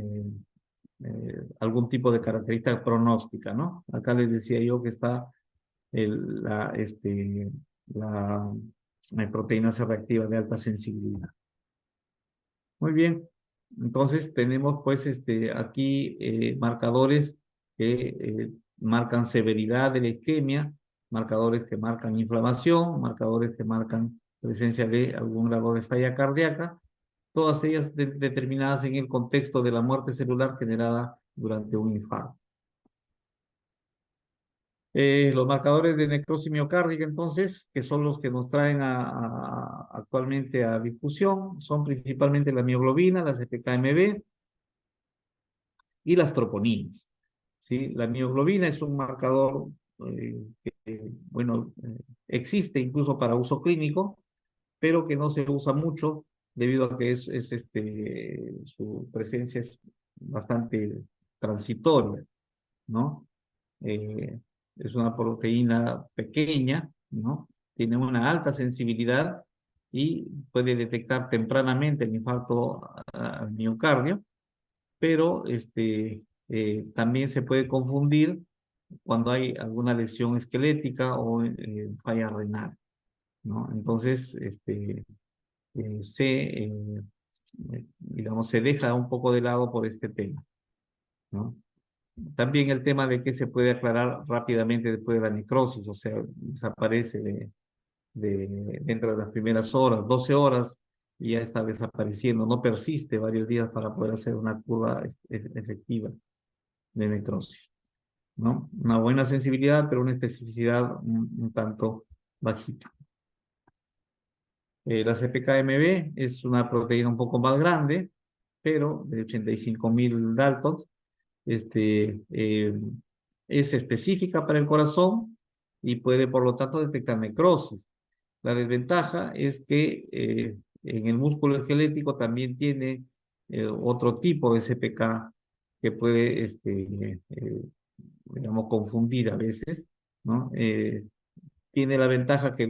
algún tipo de característica pronóstica, ¿no? Acá les decía yo que está la proteína C reactiva de alta sensibilidad. Muy bien, entonces tenemos pues aquí marcadores que marcan severidad de la isquemia, marcadores que marcan inflamación, marcadores que marcan presencia de algún grado de falla cardíaca, todas ellas determinadas en el contexto de la muerte celular generada durante un infarto. Los marcadores de necrosis miocárdica, entonces, que son los que nos traen actualmente a discusión, son principalmente la mioglobina, la CPK-MB y las troponinas. ¿Sí? La mioglobina es un marcador bueno, existe incluso para uso clínico, pero que no se usa mucho debido a que su presencia es bastante transitoria, ¿no? Eh, es una proteína pequeña, ¿no? Tiene una alta sensibilidad y puede detectar tempranamente el infarto al miocardio, pero también se puede confundir cuando hay alguna lesión esquelética o falla renal, ¿no? Entonces, digamos, se deja un poco de lado por este tema, ¿no? También el tema de que se puede aclarar rápidamente después de la necrosis, o sea, desaparece dentro de las primeras horas, 12 horas, y ya está desapareciendo, no persiste varios días para poder hacer una curva efectiva de necrosis, ¿no? Una buena sensibilidad, pero una especificidad un tanto bajita. La CPK-MB es una proteína un poco más grande, pero de 85.000 Daltons. Es específica para el corazón y puede, por lo tanto, detectar necrosis. La desventaja es que en el músculo esquelético también tiene otro tipo de CPK que puede, digamos, confundir a veces, ¿no? Tiene la ventaja que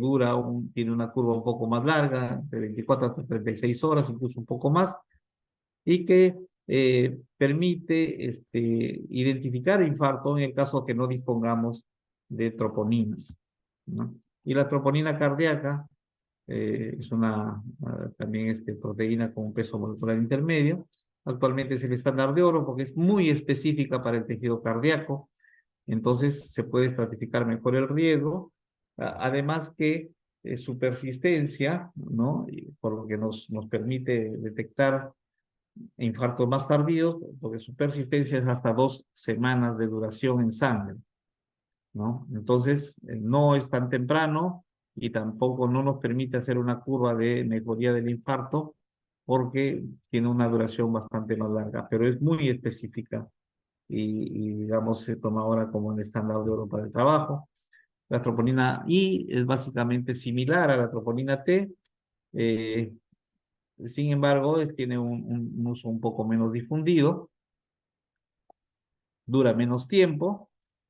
tiene una curva un poco más larga, de 24 hasta 36 horas, incluso un poco más, y que permite identificar infarto en el caso que no dispongamos de troponinas, ¿no? Y la troponina cardíaca es también proteína con un peso molecular intermedio. Actualmente es el estándar de oro porque es muy específica para el tejido cardíaco, entonces se puede estratificar mejor el riesgo. Además que su persistencia, ¿no? Por lo que nos permite detectar infartos más tardíos, porque su persistencia es hasta 2 semanas de duración en sangre, ¿no? Entonces, no es tan temprano y tampoco no nos permite hacer una curva de mejoría del infarto porque tiene una duración bastante más larga, pero es muy específica y digamos, se toma ahora como el estándar de oro para el trabajo. La troponina I es básicamente similar a la troponina T, eh, sin embargo, tiene un uso un poco menos difundido, dura menos tiempo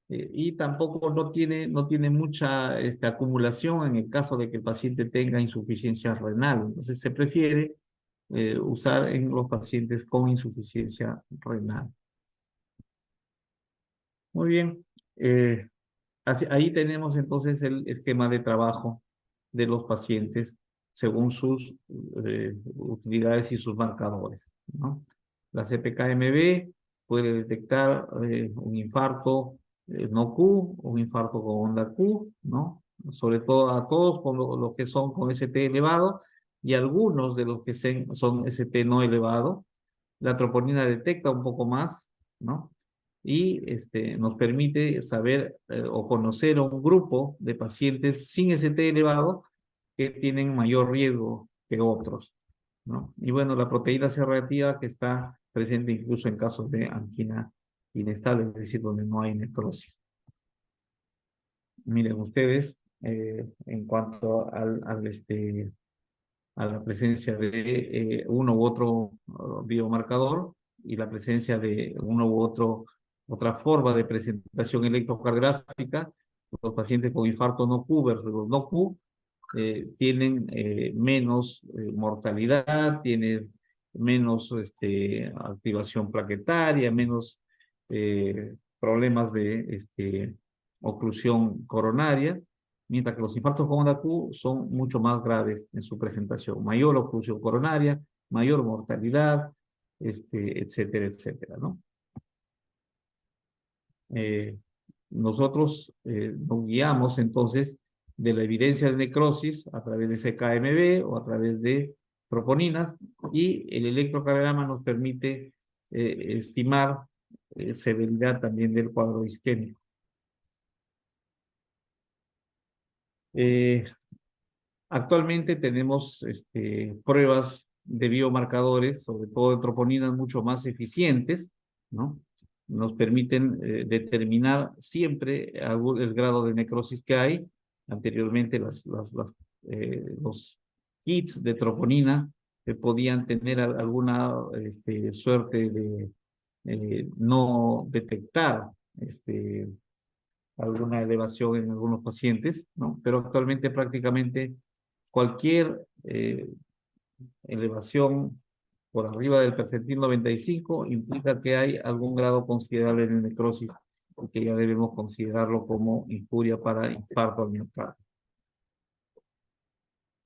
y tampoco no tiene mucha acumulación en el caso de que el paciente tenga insuficiencia renal. Entonces se prefiere usar en los pacientes con insuficiencia renal. Muy bien. Ahí tenemos entonces el esquema de trabajo de los pacientes según sus utilidades y sus marcadores, ¿no? La CPK-MB puede detectar un infarto no Q, un infarto con onda Q, ¿no? Sobre todo a todos con los que son con ST elevado y algunos de los que son ST no elevado. La troponina detecta un poco más, ¿no? Y nos permite saber o conocer a un grupo de pacientes sin ST elevado que tienen mayor riesgo que otros, ¿no? Y bueno, la proteína C reactiva que está presente incluso en casos de angina inestable, es decir, donde no hay necrosis. Miren ustedes, en cuanto a la presencia de uno u otro biomarcador y la presencia de uno u otra forma de presentación electrocardiográfica. Los pacientes con infarto no Q versus los no Q tienen menos mortalidad, tienen menos activación plaquetaria, menos problemas de oclusión coronaria, mientras que los infartos con onda Q son mucho más graves en su presentación. Mayor oclusión coronaria, mayor mortalidad, etcétera, etcétera, ¿no? Eh, Nosotros nos guiamos entonces de la evidencia de necrosis a través de CKMB o a través de troponinas y el electrocardiograma nos permite estimar severidad también del cuadro isquémico. Eh, Actualmente tenemos pruebas de biomarcadores, sobre todo de troponinas mucho más eficientes, ¿no? Nos permiten determinar siempre el grado de necrosis que hay. Anteriormente los kits de troponina podían tener alguna suerte de no detectar alguna elevación en algunos pacientes, ¿no? Pero actualmente prácticamente cualquier elevación por arriba del percentil 95 implica que hay algún grado considerable de necrosis y que ya debemos considerarlo como injuria para infarto al miocardio.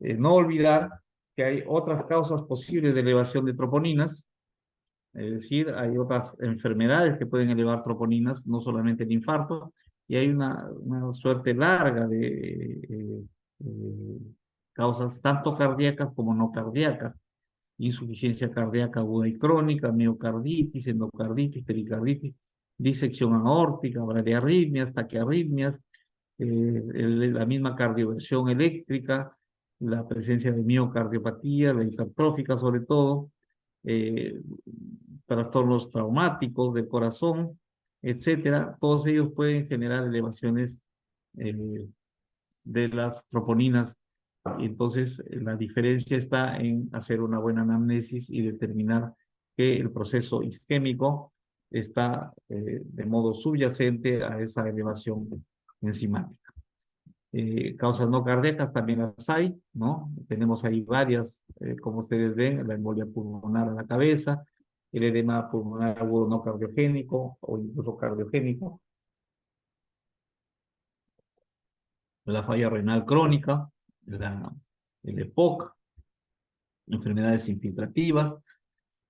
No olvidar que hay otras causas posibles de elevación de troponinas, es decir, hay otras enfermedades que pueden elevar troponinas, no solamente el infarto, y hay una suerte larga de causas tanto cardíacas como no cardíacas. Insuficiencia cardíaca aguda y crónica, miocarditis, endocarditis, pericarditis, disección aórtica, bradiarritmias, taquiarritmias, la misma cardioversión eléctrica, la presencia de miocardiopatía, la hipertrófica sobre todo, eh, trastornos traumáticos del corazón, etcétera. Todos ellos pueden generar elevaciones eh, de las troponinas. Y entonces, la diferencia está en hacer una buena anamnesis y determinar que el proceso isquémico está de modo subyacente a esa elevación enzimática. Causas no cardíacas también las hay, ¿no? Tenemos ahí varias, como ustedes ven, la embolia pulmonar a la cabeza, el edema pulmonar agudo no cardiogénico o incluso cardiogénico, la falla renal crónica, el EPOC, enfermedades infiltrativas,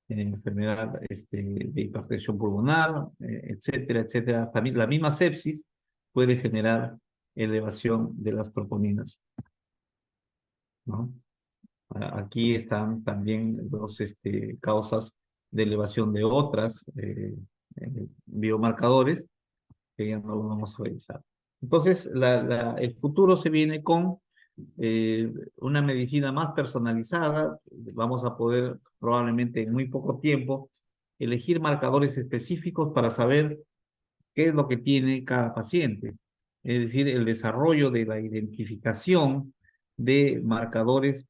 enfermedad de hipertensión pulmonar, etcétera, etcétera. También la misma sepsis puede generar elevación de las troponinas, ¿no? Aquí están también dos causas de elevación de otras biomarcadores que ya no lo vamos a revisar. Entonces, el futuro se viene con una medicina más personalizada. Vamos a poder probablemente en muy poco tiempo elegir marcadores específicos para saber qué es lo que tiene cada paciente. Es decir, el desarrollo de la identificación de marcadores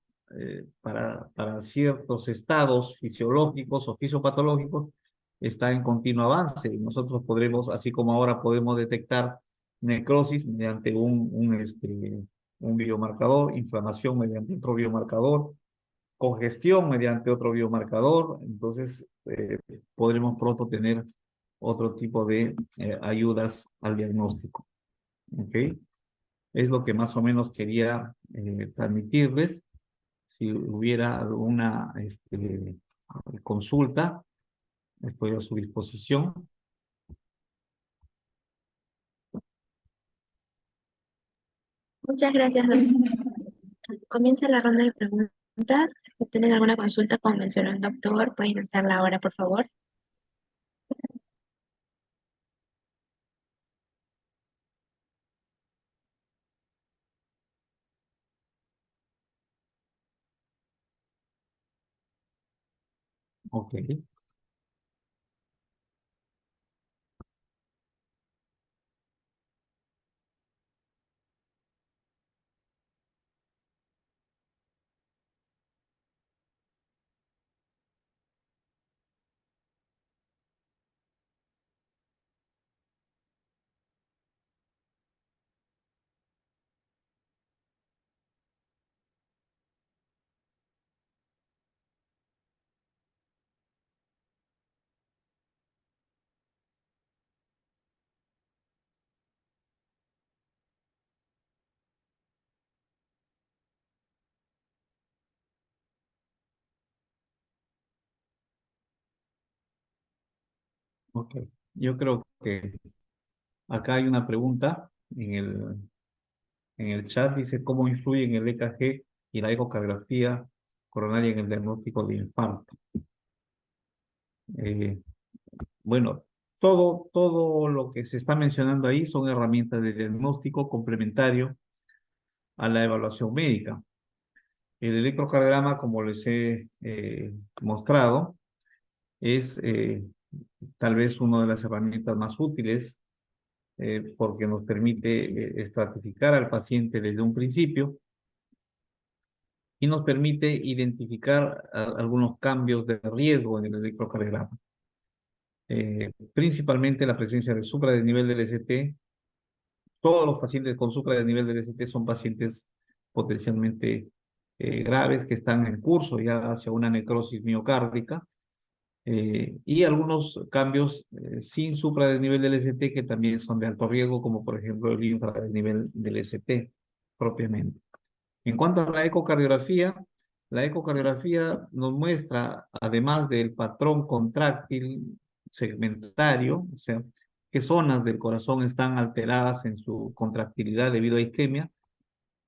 para ciertos estados fisiológicos o fisiopatológicos está en continuo avance. Y nosotros podremos, así como ahora podemos detectar necrosis mediante un biomarcador, inflamación mediante otro biomarcador, congestión mediante otro biomarcador, entonces podremos pronto tener otro tipo de ayudas al diagnóstico. ¿Ok? Es lo que más o menos quería transmitirles. Si hubiera alguna consulta, estoy a su disposición.
Muchas gracias, doctor. Comienza la ronda de preguntas. Si tienen alguna consulta, como mencionó el doctor, pueden hacerla ahora, por favor.
Ok. Ok. Yo creo que acá hay una pregunta en el chat, dice cómo influyen el EKG y la ecocardiografía coronaria en el diagnóstico de infarto. Eh, bueno, todo lo que se está mencionando ahí son herramientas de diagnóstico complementario a la evaluación médica. El electrocardiograma, como les he mostrado, es tal vez una de las herramientas más útiles porque nos permite estratificar al paciente desde un principio y nos permite identificar algunos cambios de riesgo en el electrocardiograma. Principalmente la presencia de supradesnivel del ST. Todos los pacientes con supradesnivel del ST son pacientes potencialmente graves que están en curso ya hacia una necrosis miocárdica y algunos cambios sin supradesnivel del ST que también son de alto riesgo, como por ejemplo el infradesnivel del ST propiamente. En cuanto a la ecocardiografía nos muestra, además del patrón contráctil segmentario, o sea, qué zonas del corazón están alteradas en su contractilidad debido a isquemia,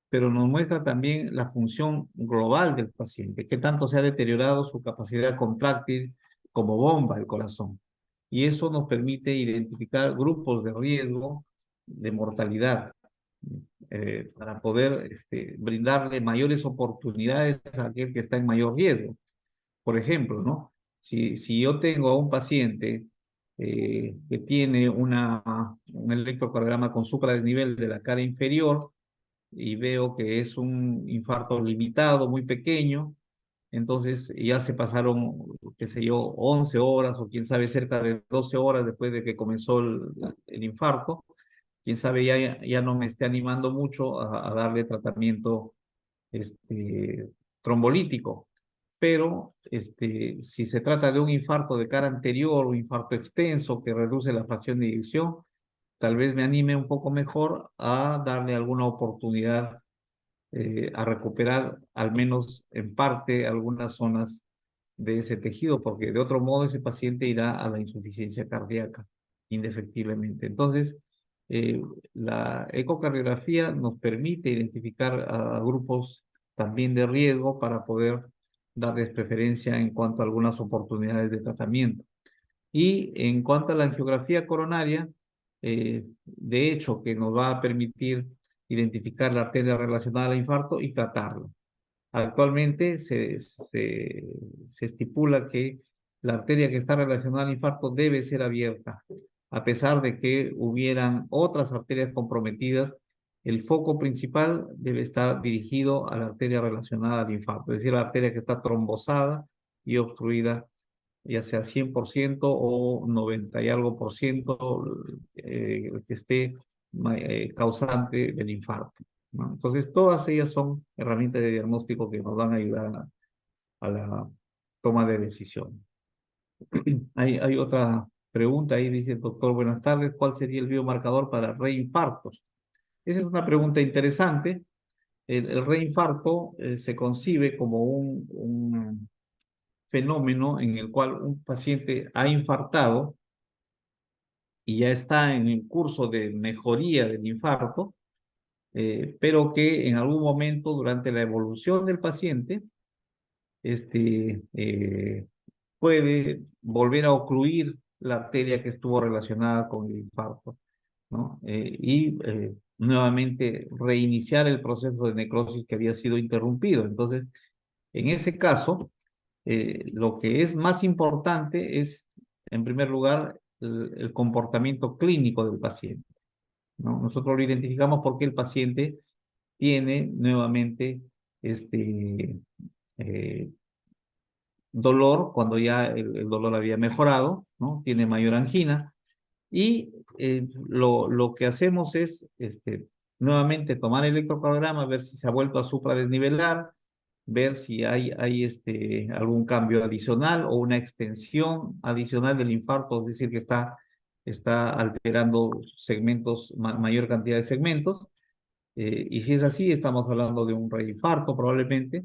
pero nos muestra también la función global del paciente, qué tanto se ha deteriorado su capacidad contráctil como bomba el corazón. Y eso nos permite identificar grupos de riesgo de mortalidad para poder brindarle mayores oportunidades a aquel que está en mayor riesgo. Por ejemplo, ¿no? Si yo tengo a un paciente que tiene un electrocardiograma con supradesnivel de la cara inferior, y veo que es un infarto limitado, muy pequeño, entonces ya se pasaron, qué sé yo, 11 horas o quién sabe, cerca de 12 horas después de que comenzó el infarto, quién sabe, ya no me esté animando mucho a darle tratamiento este, trombolítico. Pero si se trata de un infarto de cara anterior, un infarto extenso que reduce la fracción de eyección, tal vez me anime un poco mejor a darle alguna oportunidad a recuperar al menos en parte algunas zonas de ese tejido, porque de otro modo ese paciente irá a la insuficiencia cardíaca indefectiblemente. Entonces, eh, la ecocardiografía nos permite identificar a grupos también de riesgo para poder darles preferencia en cuanto a algunas oportunidades de tratamiento. Y en cuanto a la angiografía coronaria, de hecho, que nos va a permitir identificar la arteria relacionada al infarto y tratarlo. Actualmente se estipula que la arteria que está relacionada al infarto debe ser abierta, a pesar de que hubieran otras arterias comprometidas, el foco principal debe estar dirigido a la arteria relacionada al infarto, es decir, la arteria que está trombosada y obstruida ya sea 100% o 90 y algo por ciento que esté causante del infarto, ¿no? Entonces, todas ellas son herramientas de diagnóstico que nos van a ayudar a la toma de decisión. Hay otra pregunta ahí, dice el doctor, buenas tardes, ¿cuál sería el biomarcador para reinfartos? Esa es una pregunta interesante. El reinfarto se concibe como un fenómeno en el cual un paciente ha infartado y ya está en el curso de mejoría del infarto, pero que en algún momento durante la evolución del paciente este, eh, puede volver a ocluir la arteria que estuvo relacionada con el infarto, ¿no? Nuevamente reiniciar el proceso de necrosis que había sido interrumpido. Entonces, en ese caso, lo que es más importante es, en primer lugar, el comportamiento clínico del paciente, ¿no? Nosotros lo identificamos porque el paciente tiene nuevamente este eh, dolor cuando ya el dolor había mejorado, ¿no? Tiene mayor angina y lo que hacemos es nuevamente tomar el electrocardiograma, ver si se ha vuelto a supradesnivelar, ver si hay algún cambio adicional o una extensión adicional del infarto, es decir, que está alterando segmentos, mayor cantidad de segmentos. Y si es así, estamos hablando de un reinfarto probablemente.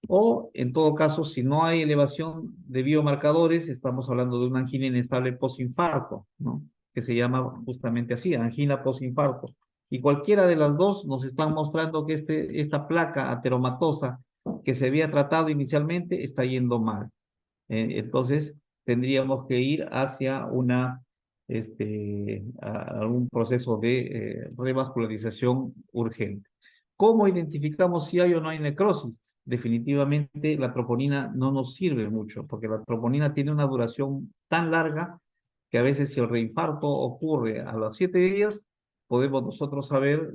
O, en todo caso, si no hay elevación de biomarcadores, estamos hablando de una angina inestable postinfarto, ¿no? Que se llama justamente así, angina postinfarto. Y cualquiera de las dos nos están mostrando que esta placa ateromatosa que se había tratado inicialmente está yendo mal. Entonces, tendríamos que ir hacia algún proceso de revascularización urgente. ¿Cómo identificamos si hay o no hay necrosis? Definitivamente la troponina no nos sirve mucho, porque la troponina tiene una duración tan larga que a veces si el reinfarto ocurre a los 7 días, podemos nosotros saber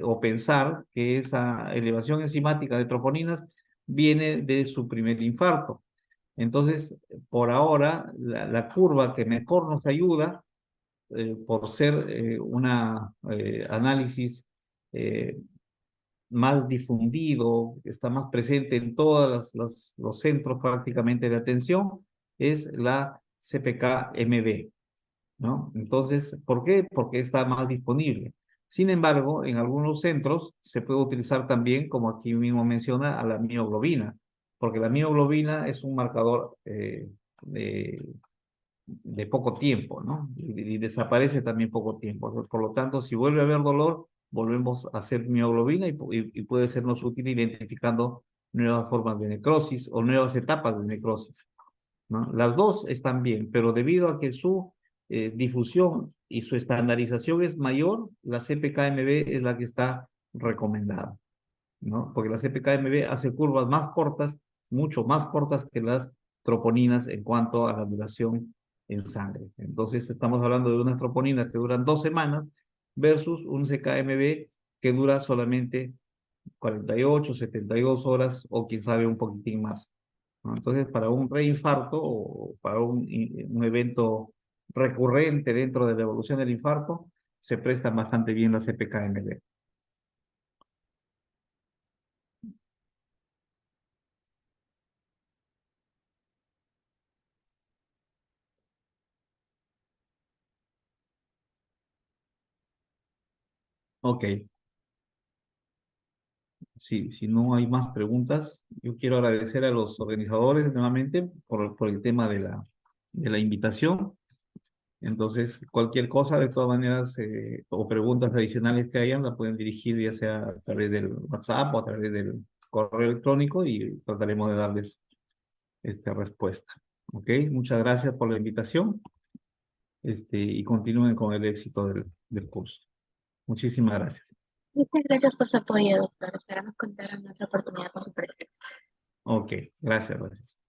o pensar que esa elevación enzimática de troponinas viene de su primer infarto. Entonces, por ahora, la curva que mejor nos ayuda, por ser una análisis eh, más difundido, está más presente en todos los centros prácticamente de atención, es la CPK-MB, ¿no? Entonces, ¿por qué? Porque está más disponible. Sin embargo, en algunos centros se puede utilizar también, como aquí mismo menciona, a la mioglobina, porque la mioglobina es un marcador de poco tiempo, ¿no? Y desaparece también poco tiempo. Por lo tanto, si vuelve a haber dolor, volvemos a hacer mioglobina y puede sernos útil identificando nuevas formas de necrosis o nuevas etapas de necrosis, ¿no? Las dos están bien, pero debido a que su difusión y su estandarización es mayor, la CPK-MB es la que está recomendada, ¿no? Porque la CPK-MB hace curvas más cortas, mucho más cortas que las troponinas en cuanto a la duración en sangre. Entonces estamos hablando de unas troponinas que duran 2 semanas versus un CK-MB que dura solamente 48, 72 horas o quién sabe un poquitín más, ¿no? Entonces, para un reinfarto o para un evento recurrente dentro de la evolución del infarto, se presta bastante bien la CPK-MB. Ok, si no hay más preguntas, yo quiero agradecer a los organizadores nuevamente por el tema de la invitación. Entonces, cualquier cosa, de todas maneras, o preguntas adicionales que hayan, la pueden dirigir ya sea a través del WhatsApp o a través del correo electrónico y trataremos de darles esta respuesta. ¿Ok? Muchas gracias por la invitación, y continúen con el éxito del curso. Muchísimas gracias.
Muchas gracias por su apoyo, doctor. Esperamos contar en otra oportunidad con su presencia.
Ok, gracias, gracias.